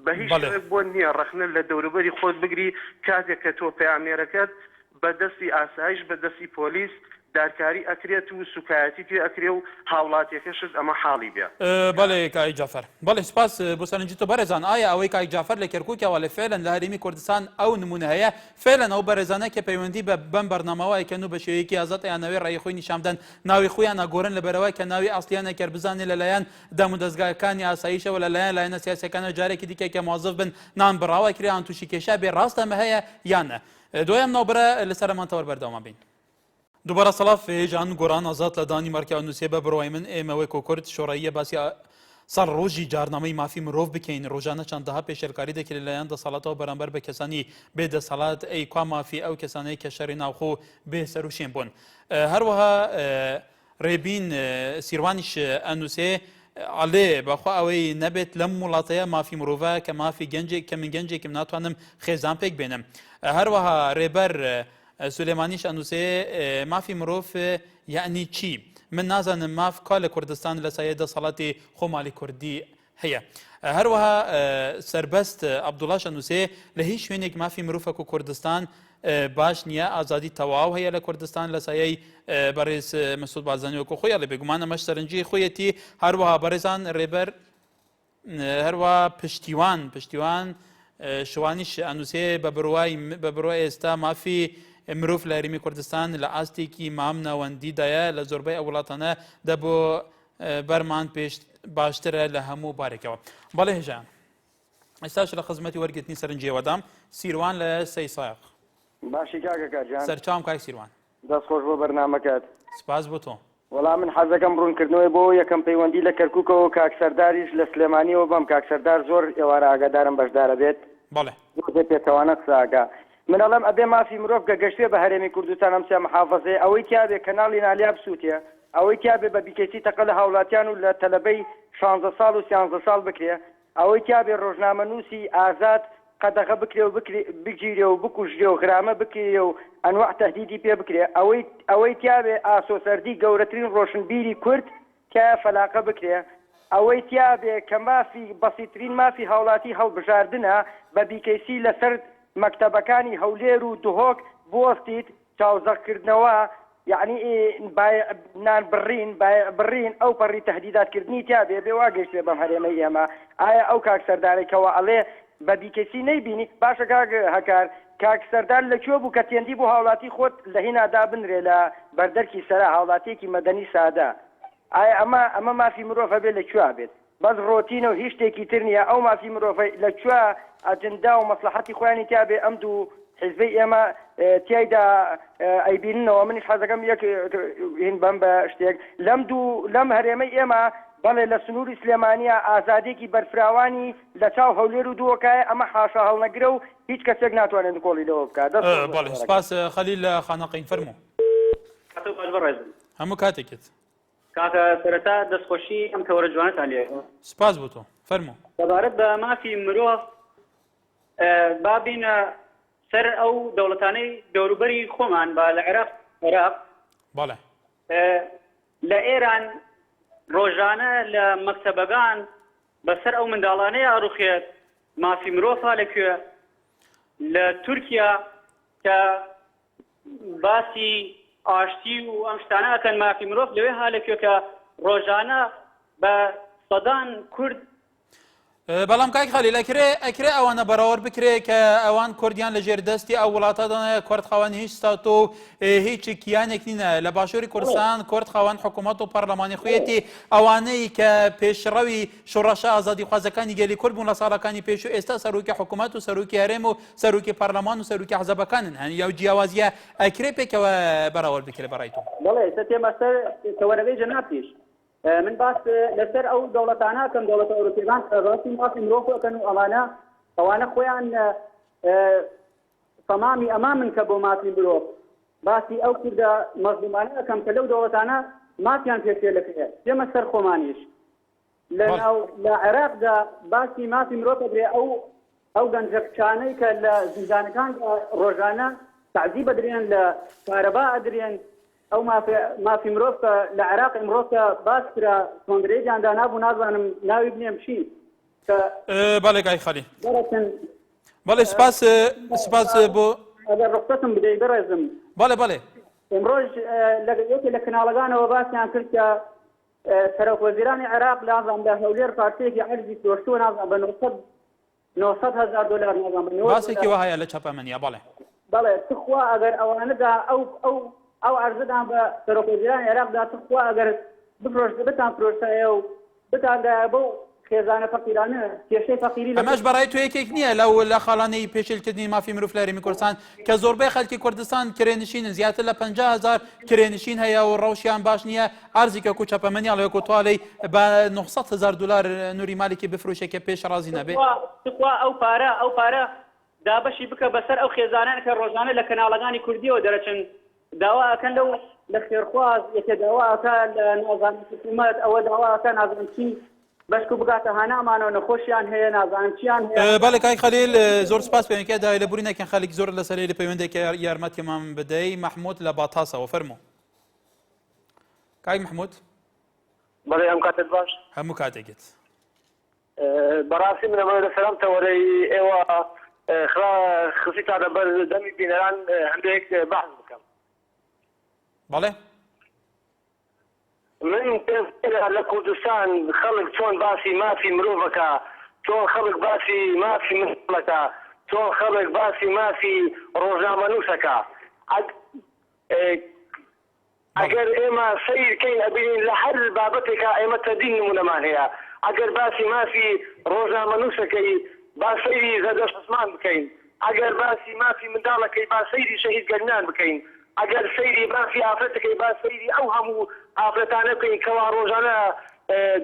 بە هیچ شتێک بۆ نییە ڕەخنە لە دەوروبەری خۆت بگری کاتێک کە تۆ پەیامێرەکەت بە دەستی ئاسایش بە دەستی پۆلیس دارکاری ئەکرێت و سوکایەتی پێ ئەکرێ و هاوڵاتیەکەشت ئەمە حاڵی بێ. بەڵێ کاک جعفەر بەڵێ سپاس بۆ سەرنجی تۆ بەڕێزان ئایا ئەوەی کاک جعفەر لە کەرکووکەوە لە فعلەن لە هەرێمی کوردستان ئەو نمونە هەیە فعلەن ئەو بەڕێزانە کە پەیوەندی بە بەم بەرنامەوەی کەن و بە شێوەیەکی ئازاد یانەوەی ڕای خۆی نیشاندان ناوی خۆیان ئەگۆڕن لەبەرەوەی کە ناوی ئاستیانە کەربزانێ لەلایەن دەم و دەستگاکانی ئاساییشەوە لەلایەن لایەنە سیاسەکانە جارێکی دیکە کە موازف بن نان بڕاوە کریان تووشی کێشا بێ ڕاستە ئەمە هەیە یانە. دوایەم ناوبەرە لەسەرمانتەوە بەردەوام بین. دووبارە سەڵاف جان گۆران ئازاد لە دانیمارکیا نووسێ بە بڕوای من ئێمەوەی کۆکورد شۆڕاییە باسی سەر ڕۆژی جارنامەی مافی مرۆڤ بکەین ڕۆژانە چەندەها پێشێلکاری دەکرێت لەلایەن دەسەڵاتەوە بەرامبەر بە کەسانی بێدەسەڵات ئەی کا مافی ئەو کەسانەی کە شەڕی ناوخۆ بێ سەر و شێن بوون. هەروەها ڕێبین سیروانیش ئەنووسێ ئەڵێ بەخوا ئەوەی نەبێت لەم وڵاتەیە مافی مرۆڤە کە مافی گەنجێک کە من گەنجێکم ناتوانم خێزان پێک بێنم. هەروەها ڕێبەر سولێمانیش ئەنووسێ مافی مرۆڤ یعنی چی؟ من نازانم ماف کا لە کوردستان لە سایە دەسەڵاتی خۆمالی کوردی هەیە. هەروەها سربەست عەبدوڵاش ئەنووسێ لە هیچ شوێنێک مافی مرۆڤەک و کوردستان باش نییە ئازادی تەواو هەیە لە کوردستان لە سایەی بەڕێز مەسعود بارزانیوەکو خۆی لە بێگومان ئەمەش سەرنجی خۆیەتی. هەروەها بەڕێزان ڕێبەر هەروە پشتیوان شوانیش ئەنووسێ بە بڕوای ئێستا مافی مرۆڤ لە هەرێمی کوردستان لە ئاستێکی مام ناوەندیدایە لە زۆربەی ئەو وڵاتانە دەبۆ بەرمان پێش باشترە لە هەموو بارێکەوە. بەڵێ هێژان ئێستاش لە خزمەتی وەرگرتنی سەرنجیەوەدام سیروان لە سەی سایق. باشی کاکە کارجان سەرچاوم کاک سیروان دەستخۆش بۆ بەرنامەکەت. سپاس بۆ تۆ. وەڵام من حەزەکەم ڕوونکردنەوەی بۆ یەکەم پەیوەندی لە کەرکووکەوە کاکسەرداریش لە سلێمانیەوە بەم کاکسەردار زۆر ئێوارە ئاگادارم بەشدارە بێت. بەڵێ زۆر پێکەوانە قساکە. من ئەڵێم ئەبێ مافی مرۆڤ کە گەشتێ بە هەرێمی کوردستان ئەم سێ محافەزەیە ئەوەی تیابێ کەناڵی نالیا بسووتێ ئەوەی تیابێ بە بیکەسی تەقە لە هاوڵاتیان و لە تەلەبەی 16 ساڵ و 13 ساڵ بکرێ ئەوەی تیابێ ڕۆژنامە نووسی ئازاد قەدەغە بکرێ و بگیرێ و بکوژێ و غرامە بکرێ و ئەنواع تەهدیدی پێ بکرێ ئەوەی تیابێ ئاسۆسەردی گەورەترین ڕۆشنبیری کورد تیا فەلاقە بکرێ ئەوەی تیابێ کە مافی بەسیترین مافی هاوڵاتی هەڵبژاردنە بە بیکەسی لەسەر مەکتەبەکانی هەولێر و دهۆک بۆستیت چاوزەقکردنەوە یعنی نان بڕین ئەو پەڕی تەهدیداتکردنی تیا بێ بێ واگەشتێ بەم هەرێمەی ئێمە ئایا ئەو کاکسەردارێکەوە ئەڵێ بە بیکەسی نەیبینی باشە هەکار کاکسەردار لەکوێ بوو کە تێندی بۆ هاوڵاتی خۆت لە هینادا بنرێ لە بەردەرکی سەرا هاوڵاتیەکی مەدەنی سادە ئایا ئەمە مافی مرۆڤ هەبێت لەکوێ بێت بەس ڕۆتینە و هیچ شتێکی تر نییە ئەو مافی مرۆڤی لەکوێ ئەجندا و مەسلحەتی خۆیانی تیابێ ئەم دوو حیزبەی ئێمە تیایدا ئەیبیننەوە منیش حەزەکەم یەک هین بەم بە شتێک لەم هەرێمەی ئێمە بەڵێ لە سنووری سلێمانیە ئازادێکی بەرفراوانی لە چاو هەولێر و دووەکایە ئەمە حاشا هەڵنەگرە و هیچ کەسێک ناتوانێت کۆڵی لەوە بکات. بەڵێ سپاس خەلیل خانەقین فەرموو. هەموو کاتێکت کاکە سەرەتا دەستخۆشی ئەم کەوەرە جوانتان لێ سپاس بۆ تۆ فەرموو. دەبارەت بە مافی مرۆڤ بابینە سەر ئەو دەوڵەتانەی دەوروبەری خۆمان بە لە عێراق بەڵێ لە ئێران ڕۆژانە لە مەکتەبەکان بەسەر ئەو منداڵانەیە ئاڕوخێت مافی مرۆڤ لەکوێ لە تورکیا کە باسی ئاشتی و ئەم شتانە ئەکەن مافی مرۆڤ لەوێ هالەکوێ کە ڕۆژانە بە سەدان کورد بەڵام کاک خەلیل ئەکرێ ئەوانە بەراورد بکرێ کە ئەوان کوردیان لە ژێردەستی ئەو وڵاتەدانە کوردخەوان هیچ ستات و هیچ کیانێک نینە لە باشووری کوردستان کوردخەوان حکوومەت و پەرلەمانی خوێتی ئەوانەی کە پێشڕەوی شۆڕەشە ئازادی خوازەکانی گەلی کورد بوون لە ساڵەکانی پێش و ئێستا سەرۆکی حکوومەت و سەرۆکی هەرێم و سەرۆکی پەرلەمان و سەرۆکی حەزەبەکانن هەن یا جیاوازیە ئەکرێ پێکەوە بەراورد بکرێ بەڕای تۆ. بەڵێ تێمە سەر کەوەرەوەی جەنابیش من باس لەسەر ئەو دەوڵەتانە کەم دەوڵەتە ئەوروپیەکان ڕاستی مافی مرۆڤ ئەکەن و ئەوانە خۆیان تەمامی ئەمامن کە بۆ مافی مرۆڤ باسی ئەو کوردە مەزلومانە ئەەکەم کە لەو دەوڵەتانە مافیان پێشێ لەکرێ دێمە سەر خۆمانیش لە عێراقدا باسی مافی مرۆڤ ئەدرێ ئەو گەنجەکچانەی کە لە زیندانەکان ڕۆژانە تعذیب ئەدرێن لە کارەبا ئەدرێن ئەو مافی مرۆڤ لە عێراق ئمڕۆکە باس کرا کۆنگرەیەکیاندا نابوو نازانم ناوی بنێم چی بەڵێ کاک خەلیل بەڵێ سپاس بۆ ئەگەر ڕخسەتم بدەی بەڕێزم بەڵێ ئەمڕۆژ یەکێ لە کەناڵەکانەوە باسییان کرد کە سەرۆکوەزیرانی عێراق لازم لە هەولێر پارتەیەکی عەرزی فرۆشتووە نازان بە 900,000 دلار نازان باسێکی وهەیە لە چەپەمەنیە بەڵێ تخوا ئەگەر ئەوانەدا ئەو عرضدان بە سەرۆکوەزیرانی عێراقدا تخوا ئەگەر بتان فرۆشتایە و بتاندایە بەو خێزانە فەقیرانە کێشەی فەقیری ئەمەش بەڕای تۆ یەکێک نییە لە خاڵانەی پێشێلکردنی مافی مرۆڤ لە هەرێمی کوردستان کە زۆربەی خەڵکی کوردستان کرێنشینن زیاتر لە 50,000 کرێنشین هەیە و ڕەوشیان باش نییە ئارزی کە کوچەپەمەنیان لە کۆتواڵی بە 900,000 دلار نوری مالێکی بفرۆشێ کە پێش ڕازی نەبێت تخوا ئەو پارە دابەشی بکە بەسەر ئەو خێزانان کە ڕۆژانە لە کەناڵەکانی کوردیەوە دەرەچن داواکەن لەو لە خێرخواز یەکێ داواکە لە نازانم حکوومەت ئەوە داواکە نازانم چی بەشک و بگاتە هانامانەوە نەخۆشیان هەیە نازانم چیان هەیە. بەڵێ کاک خەلیل زۆر سپاس پێوەکە دای لە بورینێکیان خەڵک زۆر لەسەرەی لە پەیوەندێکی یارمەتیمان بدەی محمود لە باتاسەوە فەرموو. کاک محمود بەڵێ ئەم کاتت باش هەموو کاتێکت بەڕاستی منەوە لە سەرم تەوەرەی ئێوە خسی تا دەبەر دەمی بینەران هەندێک بەحث بکەم. بەڵێ من پێم لە کوردستان خەڵک چۆن باسی مافی مرۆڤەکە چۆن خەڵک باسی مافی مسلمەکە چۆن خەڵک باسی مافی ڕۆژنامەنووسەکە ئەگەر ئێمە سیرکەین ئەبینین لە هەر بابەتێکە ئێمە تەدین نمونەمان هەیە ئەگەر باسی مافی ڕۆژنامەنووسەکەی با سەیری زەردەشت عوسمان بکەین ئەگەر باسی مافی منداڵەکەی با سەیری شەهید گەرنان بکەین ئەگەر سەیری مافی ئافرەتەکەی با سەیری ئەو هەموو ئافرەتانە بکەین کەوا ڕۆژانە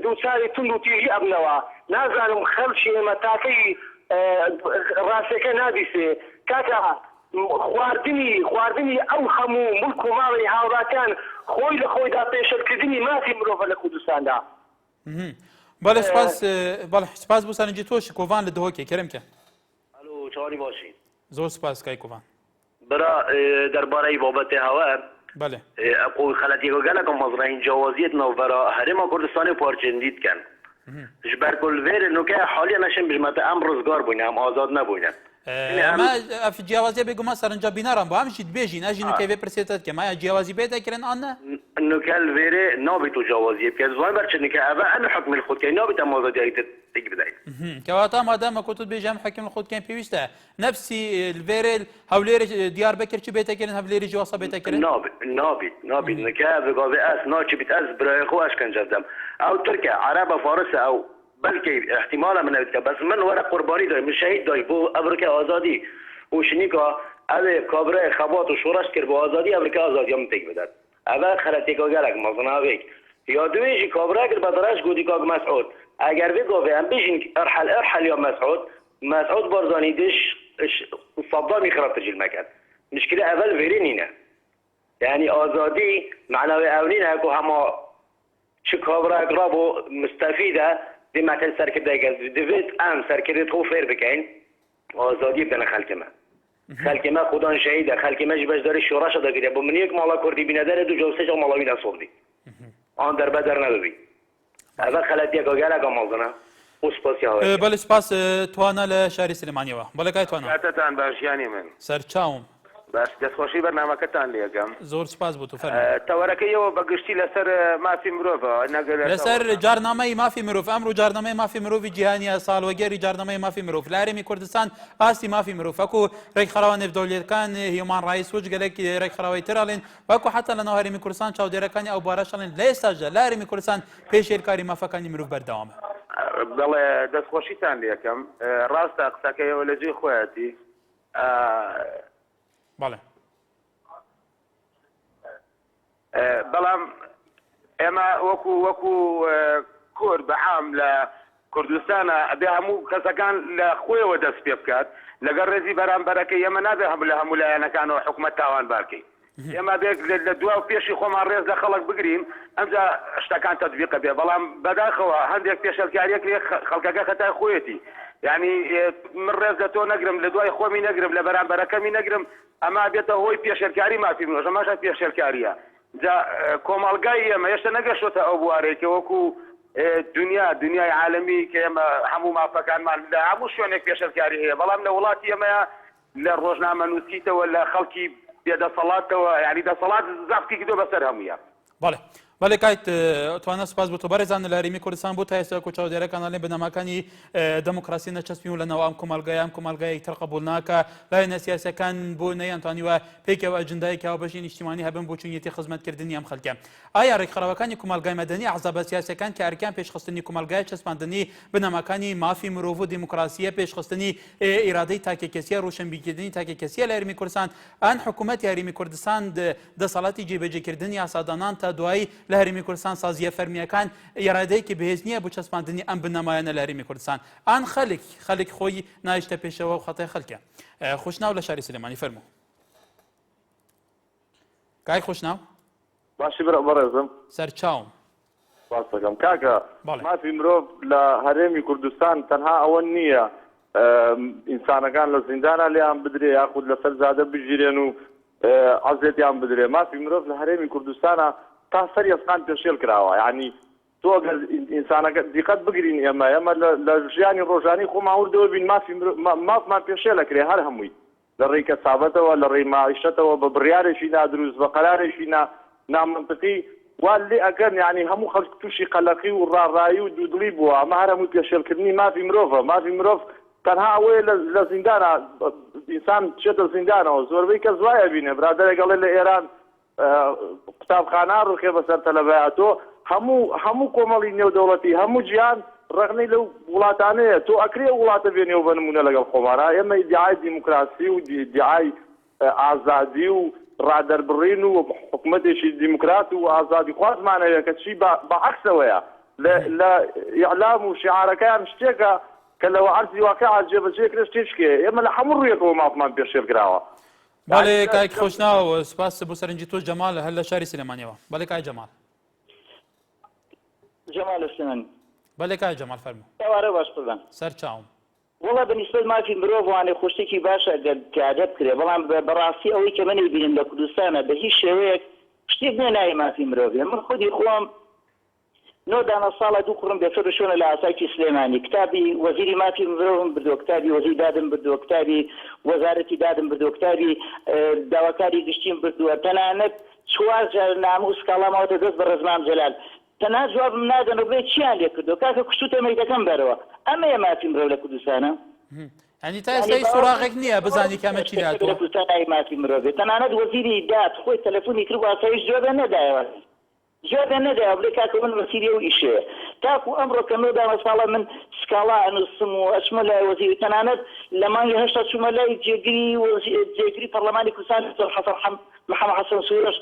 دووچاری تند و تیژی ئەبنەوە نازانم خەڵکی ئێمە تاکەی ڕاستەکە نابیسێ کاکە خواردنی ئەو هەموو ملک و ماڵی هاوڕاکان خۆی لە خۆیدا پێشەرکردنی مافی مرۆڤە لە کوردستاندا. بەڵێ سپاس بۆ سەرنجی تۆش کۆڤان لە دهۆکێ کەرەمکە. ئەلو چاوانی باشین. زۆر سپاس کای کۆڤان. برا دەربارەی بابەتی هەوە بەڵێ ئەقۆی خەڵەتێکە گەلەکەم مەزرعین جیاوازیت ناوبەرە هەرێما کوردستانی پارچێندیت کەن ji ber ku li vêrê nûkê haliya neşin bijme te em rizgar bûne em azad nebûne. ئەمە ئەف جیاوازیە بێگومان سەرنجە بینەران بۆ هەمشی دبێژین ئەژین نوکەوێ پرسێتت کە مایە جیاوازی بێدەکردن ئەنە نوکە li vêrê nabît û cawaziyê bike zivan ber çinike ev em hukmê xwedkirî nabît em azadiyayî te bidayîn. کەواتە مادەمە کۆ تت بێژە ئەم حەکیم خۆتکەن پێویستە نەفسی لێرێ هەولێرە دیاربەکر چی بێتەکردن هەولێری جیواسە بێتەکردن نابît nike vegavê ez naçî bît ez birayê xwe eşkence bidem ew Tirkiye Araba Farisa ew بلکه احتمال من نوید که بس من ورا قربانی دای من شهید دای بو امریکا آزادی و شنیکا اوه کابره خبات و شورش کرد با آزادی امریکا آزادی هم تک بدد اوه خلطی که گلک مزنا ویک یا دویجی کابره کرد بدرش گودی که مسعود اگر وی گوه هم بیشین ارحل یا مسعود بارزانی دش صدام يخرب تجي المكان مشكلة أول فيرينينا يعني آزادي معنوي أولينا هكو هما شكابرا قرابو مستفيدة دي مثل سركب دايقاز دفيت أم سركب تخو فير بكين آزادي بدنا خلقما خلقما خدان شهيدة خلقما جباش داري شوراشا دا كده بمن يك مالا كردي بنا داره دو جلسة جا مالاوي دا صوردي آن در بدر ندوبي أول خلطي اقا گلق آمالدنا بله سپاس توانە لە شاری سلێمانیەوە بەڵێکای توانە کاتتان باشیانی من سەرچاوم باش دەستخۆشی بەرنامەکەتان لێگەم زۆر سپاس بۆ تو تەوەرەکەیەوە بەگشتی لەسەر مافی مرۆڤ لەسەر جارنامەی مافی مرۆڤ ئەمڕۆ جارنامەی مافی مرۆڤی جیهانیە ساڵوەگەری جارنامەی مافی مرۆڤ لە هەرێمی کوردستان ئاستی مافی مرۆڤ وەکو ڕێکخراوە نێودەوڵەتەکان هیومان ڕایتس وۆچ گەلێک ڕێکخراوەی ترەڵێن وەکو حتا لە ناو هەرێمی کوردستان چاودێرەکانی ئەو بارەشەڵێن لە ئێستاژە لە هەرێمی کوردستان پێشێرکاری مافەکانی مرۆڤ بەردەوامە بەڵێ دەستخۆشیتان لێکەم ڕاستە قسەکەیەوە لە جێ خۆیەتی بەڵێ بەڵام ئێمە وەکو کورد بەعام لە کوردستانە ئەبێ هەموو کەسەکان لە خۆیەوە دەست پێ بکات لەگەڵ ڕێزی بەرامبەرەکەی ئێمە نابێ هەموو لە هەموو لایەنەکانەوە حکومەت تاوان بارکەی ئێمە بێک لە دوا و پێشی خۆمان ڕێز لە خەڵک بگرین ئەمجا شتەکان تەطبیقە بێ بەڵام بەداخەوە هەندێک پێشەلکاریەک لێ خەڵکەکە خەتای خۆیەتی یعنی من ڕێز لە تۆ نەگرم لە دوای خۆمی نەگرم لە بەرامبەرەکەمی نەگرم ئەما بێتە هۆی پێشەلکاری مافی مرۆڤ ئەماشە پێشەلکاریە جا کۆمەڵگای ئێمە هێشتا نەگەشتۆتە ئەو بوارەیەکە وەکو دنیای عالەمی کە ئێمە هەموو مافەکانمان لە هەموو شوێنێک پێشەلکاری هەیە بەڵام لە وڵاتی ئێمەیە لە ڕۆژنامە نووسیتەوە لە خەڵکی بێدەسەڵاتەوە یعنی دەسەڵات زافتی کردۆ بەسەر هەموویە بەڵێ بەڵێ کایت توانە سپاس بۆ تۆ بەڕێزان لە هەرێمی کوردستان بۆ تا ئێستا چاودێرەکانڵێن بنەماکانی دەموکراسی نەچەسپین و لەناو ئەم کۆمەلگای تر قبول ناکە لایەنە سیاسەکان بۆ نەیانتوانیوە پێکەوە ئەجندایەکەوە بەشی نیشتیمانی هەبن بۆ چونیەتی خزمەتکردنی ئەم خەڵکە ئایا ڕێکخراوەکانی کۆمەلگای مەدەنی ئەحزابە سیاسەکان کە ئەرکیان پێشخستنی کۆمەلگای چەسپاندنی بنەماکانی مافی مرۆڤ و دیموکراسیە پێشخستنی ئیرادەی تاکێکەسیە ڕۆشنبیرکردنی تاکێکەسیە لە هەرێمی کوردستان ئەن حکوومەتی هەرێمی کوردستان دەسەڵاتی جێبەجێکردنی یاسادانان تا دوایی لە هەرێمی کوردستان سازیە فەرمیەکان ئێرادەیەکی بەهێز نییە بۆ چەسپاندنی ئەم بنەمایانە لە هەرێمی کوردستان ئەن خەڵک خۆی نایشتە پێشەوە و خەتای خەڵکە خوشناو لە شاری سلێمانی فەرموو کای خوشناو باشی بەڕێزم سەرچاوم باس دەکەم کاکە مافی مرۆڤ لە هەرێمی کوردستان تەنها ئەوە نییە ئینسانەکان لە زیندانە لێیان بدرێ یاخود لەسەر زادە بژیرێن و عەزێتیان بدرێ مافی مرۆڤ لە هەرێمی کوردستانە تا سەر ئێسقان پێشێل کراوە یعنی تۆ ئەگەر ئینسانەکە دیقەت بگرین ئێمە لە ژیانی ڕۆژانی خۆمان وردەوە بین مافمان پێشێلەکرێ هەر هەمووی لە ڕێی کەسابەتەوە لە ڕێی ماعیشەتەوە بە بڕیارێکی نادروست بە قەرارێکی نامنطقی وا لێ ئەگەن یعنی هەموو خەڵک تووشی قەلەقی و ڕاڕایی و دوودڵی بووە ئەمە هەر هەمووی پێشێلکردنی مافی مرۆڤە مافی مرۆڤ تەنها ئەوەیە لە زیندانە ئینسان چێتە زیندانەوە زۆربەی کەس وایە بینێ برادەرێکەڵێ لە ئێران قوتابخانە ڕوخێ بەسەر تەلەڤایەتۆ هەموو کۆمەڵی نێودەوڵەتی هەموو گیان ڕێغنەی لەو وڵاتانەیە تۆ ئەکرێ وڵاتە بێنێ و بنمونە لەگەڵ خۆمانە ئێمە ئیدعای دیموکراسی و ئیدعای ئازادی و ڕادەربڕین و حکوومەتێکی دیموکرات و ئازادی خوازمانەوەیە کە چی بەعەکسەوەیە لە ئیعلام و شعارەکەیان شتێکە کە لەوە عەرزی واقع جێبەجێ کرێ شتێکێ ئێمە لە هەموو ڕوویەکەوە مافمان پێشێل کراوە بەڵێ کایک خۆشناو سپاس بۆ سەرنجی تۆ جەمال هەر لە شاری سلێمانیەوە بەڵێ کای جەمال جەمال سلێمانی بەڵێ کای جەمال فەرموو ئێوارە باش بڵێن سەرچاوم وڵا بەنسبەت مافی مرۆڤ وانێ خۆشتێکی باشە پیادە بکرێ بەڵام بەڕاستی ئەوەی کە من بینم لە کوردستانە بە هیچ شێوەیەک شتێک نێنایە مافی مرۆڤ من خودی خۆم 9 ساڵە دوو کوڕم بێفر شوونە لە ئاسایکی سلێمانی کتابی وەزیری مافی مرۆڤم بردووە کتابی وەزیری دادم بردووە کتابی وەزارەتی دادم بردووە کتابی داواکاری گشتیم بردووە تەنانەت 4 جار ناموس کاڵامەوەتە دەست بە ڕزمان جەلال تەنها جوابم نادەن و بێ چیان لێ کردو کاکە کوشتوتە مەیدەکەم بەرەوە ئەمەیە مافی مرۆڤ لە کوردستانە ینی تا ئێستا سوراغێک نییە بزانی کامە چی داتوە لە کوردستانای مافی مرۆڤ تەنانەت وەزیری داد خۆی تەلەفۆنی کرد و ئاسایش جوابیان نەدایەوە جوابیان نەدایەوە بڵێ کاکە من مەسیری ئەو ئیشەیە تاكو أمره كنودا مسألة من سكالا نصم وأشمل وزير تنانت لما يهشت شمال جيجري برلماني كردستان حسن محمد حسن سورش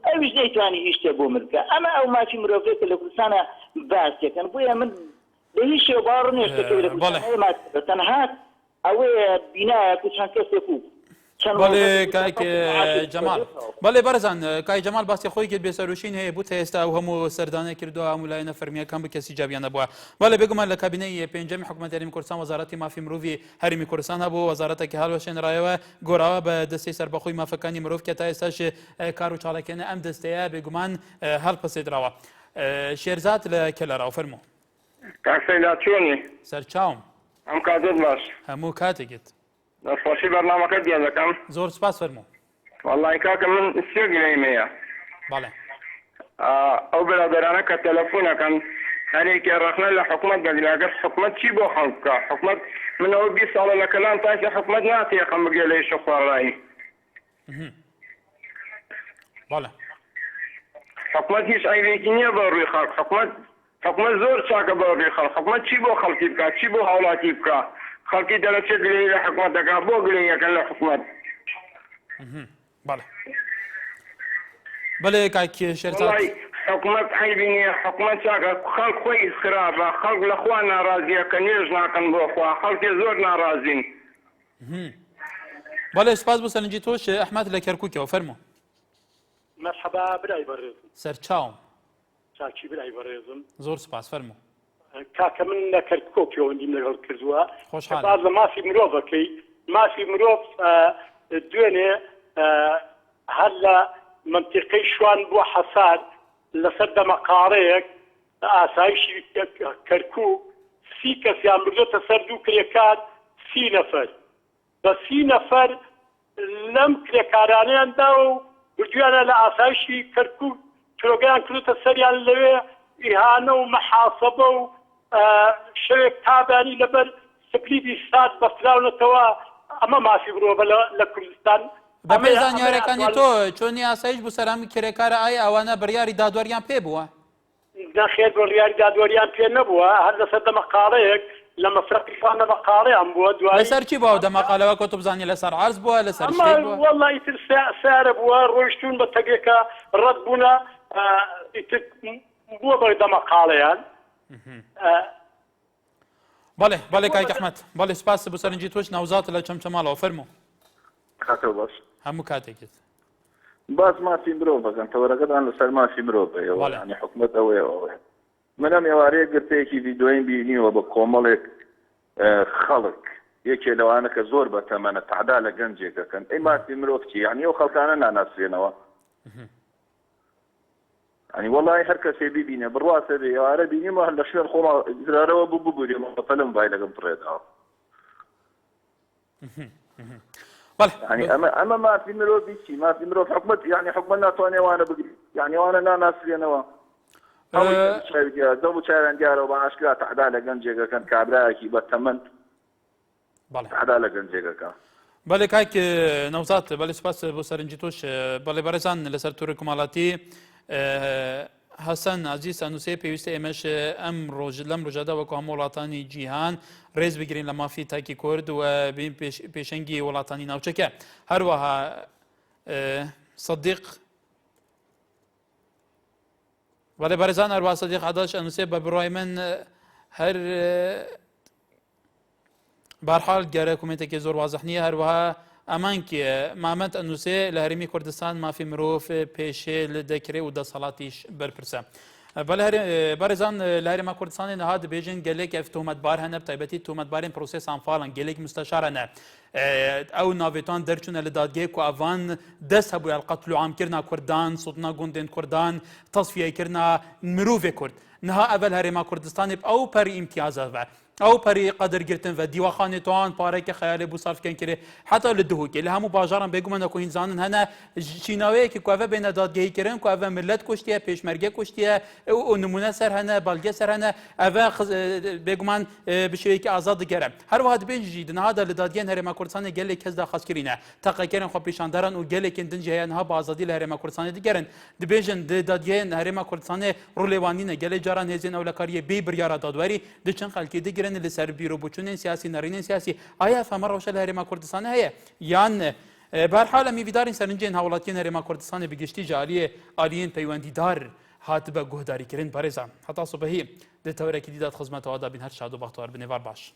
أي مش نيتواني يشتبه ملكا أما أو ما في مروفيك لكردستان باس كان بويا من بهيش بارن يشتكي لكردستان ما تنهات أو بناء كردستان كسبوك بله کایک جمال بله برزن کای جمال باسی خوی که بسروشین هی بود هستا و همو سردانه کردو همولاینا فرمیه کم بکسی جابیانه بوا بله بگم ال کابینه پنجم حکومت هرمی کردستان وزارتی مافی مروفی هرمی کردستان هبو وزارت که حال وشن رایوا گورا به دستی سر بخوی مافکانی مروف که تا استاش کارو چالکانه ام دسته بگمان حل پسید روا شیرزات لکلرا فرمو کاکسیلاتیونی سرچاوم ام کادت باش همو کاتگت خۆشی بەرنامەکە دیار دەکەم زۆر سپاس فەرموو وەڵی کاکە من سێگرەیمەیە بەڵێ ئەو برادەرانە کە تەلەفۆنەکەن هەرێکی ڕەخنە لە حکوومەت دەگراگەر حکوومەت چی بۆ خەڵک بکە حکوومەت منەوە 20 ساڵە لە کەلان تاکە حکوومەت ناتێقم بگێ لە ئێشە خوارڕایی بەڵێ حکوومەت هیچ ئەیبێکی نییە بە ڕووی خەڵک حکوومەت زۆر چاکە بە ڕووی خەڵک حکوومەت چی بۆ خەڵکی بکات چی بۆ هاوڵاتی بکە خەڵکی دەرەچێت گرێی لە حکوومەتەکە بۆ گرێیەکەن لە حکوومەت بەڵێ بەڵێ کاکی شێرزاد حکوومەت عیبی نییە حکوومەت چاکە خەڵک خۆی خراپە خەڵک لە خوا ناڕازیە کە نوێژ ناکەن بۆ خوا خەڵکی زۆر ناڕازین بەڵێ سپاس بۆ سەرنجی تۆش ئەحمەد لە کەرکووکەوە فەرموو مرحبا برای بەڕێزم سەرچاوم چاکی برای بەڕێزم زۆر سپاس فەرموو کاکە من لە کەرکووکەوە هەندیم لەگەڵ کردووە خۆشحاڵم باز لە مافی مرۆڤەکەی مافی مرۆڤ دوێنێ هەر لە منتیقەی شوان بووە حەسار لەسەر دەمەقاڕەیەک ئاسایشی کەرکووک 30 کەسیان بردۆتە سەر دوو کرێکار 30 نەفەر بە 30 نەفەر لەم کرێکارانەیاندا و بردویانە لە ئاسایشی کەرکووک ترۆگەیان کردوتە سەریان لەوێ ئیهانە و مەحاسەبە و شەوێک تابانی لەبەر سپلیدی سات بەستراونەتەوە ئەمە مافی مرۆڤە لە کوردستان بەپێی زانیاریەکانی تۆ چۆنی ئاسایش بوو سەرامی کرێکارە ئایا ئەوانە بڕیاری دادوەریان پێ بووە نەخێر بڕیاری دادوەریان پێ نەبووە هەر لەسەر دەمەقاڵەیەک لە مەفرەقیفان دەمەقاڵەیان بووە دوای لەسەر چی بووە دەمەقالەوە کۆ تۆ بزانیە لەسەر عەرز بووە لەسەر شتێک بووە وەڵڵی ئیتر سارە بووە ڕۆیشتون بە تەگێکە ڕەت بوونە ئیتر بووە بە دەمەقاڵەیان بەڵێ بەڵێ کاک ئەحمەد بەڵێ سپاس بۆ سەرنجی تۆش ناوزاتە لە چەمچەماڵەوە فەرموو کاتە باش هەموو کاتێکت باز مافی مرۆڤ بەکەن تەوەرەکەتان لەسەر مافی مرۆڤەوە ینی حکوومەت ئەوەیە منم ئێوارەیە گرتەیەکی ڤیدۆیم بینیوە بە کۆمەڵێک خەڵک یەکێ لەوانە کە زۆر بەتەمەنە تعدا لە گەنجێکەکەن ئەی مافی مرۆڤ چی یعنی ئەو خەڵکانە ناناسرێنەوە ینی وەڵی هەر کەسێ ببینێ بڕواسە بێ ئێوارە بینیمە لە شوێن خۆمە زرارەوە بوو ببوورێمە فەلم وای لەگەم بڕێداوە يعني اما ما في مرو بيشي ما في مرو حكمت يعني حكمنا تواني وانا بقري يعني وانا لا ناس لي انا دو شارع ديارو باشكلا تعداله گنجيگا كان كابراكي بتمن تعداله گنجيگا كان بله کاک نوزات بله سپاس بۆ سەرنجی تۆش بەڵێ بەڕێزان لەسەر تووڕی کۆمەڵاتی حەسەن عەزیز ئەنووسێ پێویستە ئێمەش ئەم لەم ڕۆژەدا وەکو هەموو وڵاتانی جیهان ڕێز بگرین لە مافی تاکی کورد و بین پێشەنگی وڵاتانی ناوچەکە هەروەها سەدیق بەڵێ بەڕێزان هەروەها سەدیق عەداش ئەنووسێ بە بڕوای من هەر بارحال گەرە کومێتێکی زۆر وازح نییە هەروەها ئەمانکە مامەت ئەنووسێ لە هەرێمی کوردستان مافی مرۆڤ پێشێ دەکرێت و دەسەڵاتیش بەرپرسە بەڕێزان لە هەرێما کوردستانی نەها دەبێژن gelek ev تۆمەتبار هەنە تایبەتی تۆمەتبارên پرۆسێسان فاڵن gelek مستەشار هەنە ئەو ناوێتان دەرچوونە لە دادگەیەک و ئەڤان دەست هەبووە القەتل و عامکردنا کوردان سوتنا گوندên کوردان تەصفیەکردنا مرۆڤێ کورد نەها ئەڤەل هەرێما کوردستانی ئەو پەر ئیمتیازە او پری قدر گرتن و دیواخانه توان پاره که خیال بو صرف کن کره حتی لدهو که لهمو باجارم بگم من کو انسان هنه چیناوی که کوه بین دادگاهی کردن کوه ملت کشتیه پیشمرگه کشتیه او نمونه سر هنه بلگه سر هنه اوه بگم من بشوی که آزاد گرم هر وقت بنجید نه هذا لدادگاه هرم کردستان گله کس دا خاص کرینه تقیقرن خو پیشاندارن و گله کندن جهان ها با آزادی لهرم کردستان دیگرن دبیجن دادگاه هرم کردستان رولوانی گله جاران هزین اولکاری بی بریار دادوری دچن خلکی دیگرن لسر بیرو بچون سیاسی نرین سیاسی آیا فمر روش لهرم کردستان هي یان بهر حال میویدارین سرنجین هولاتین هرم کردستان بگشتی جالی آلین پیوندیدار هات به گهداری کردن بارزه حتی صبحی ده توره که دیدات خدمت آدا بین هر شاد و بختوار بنوار باش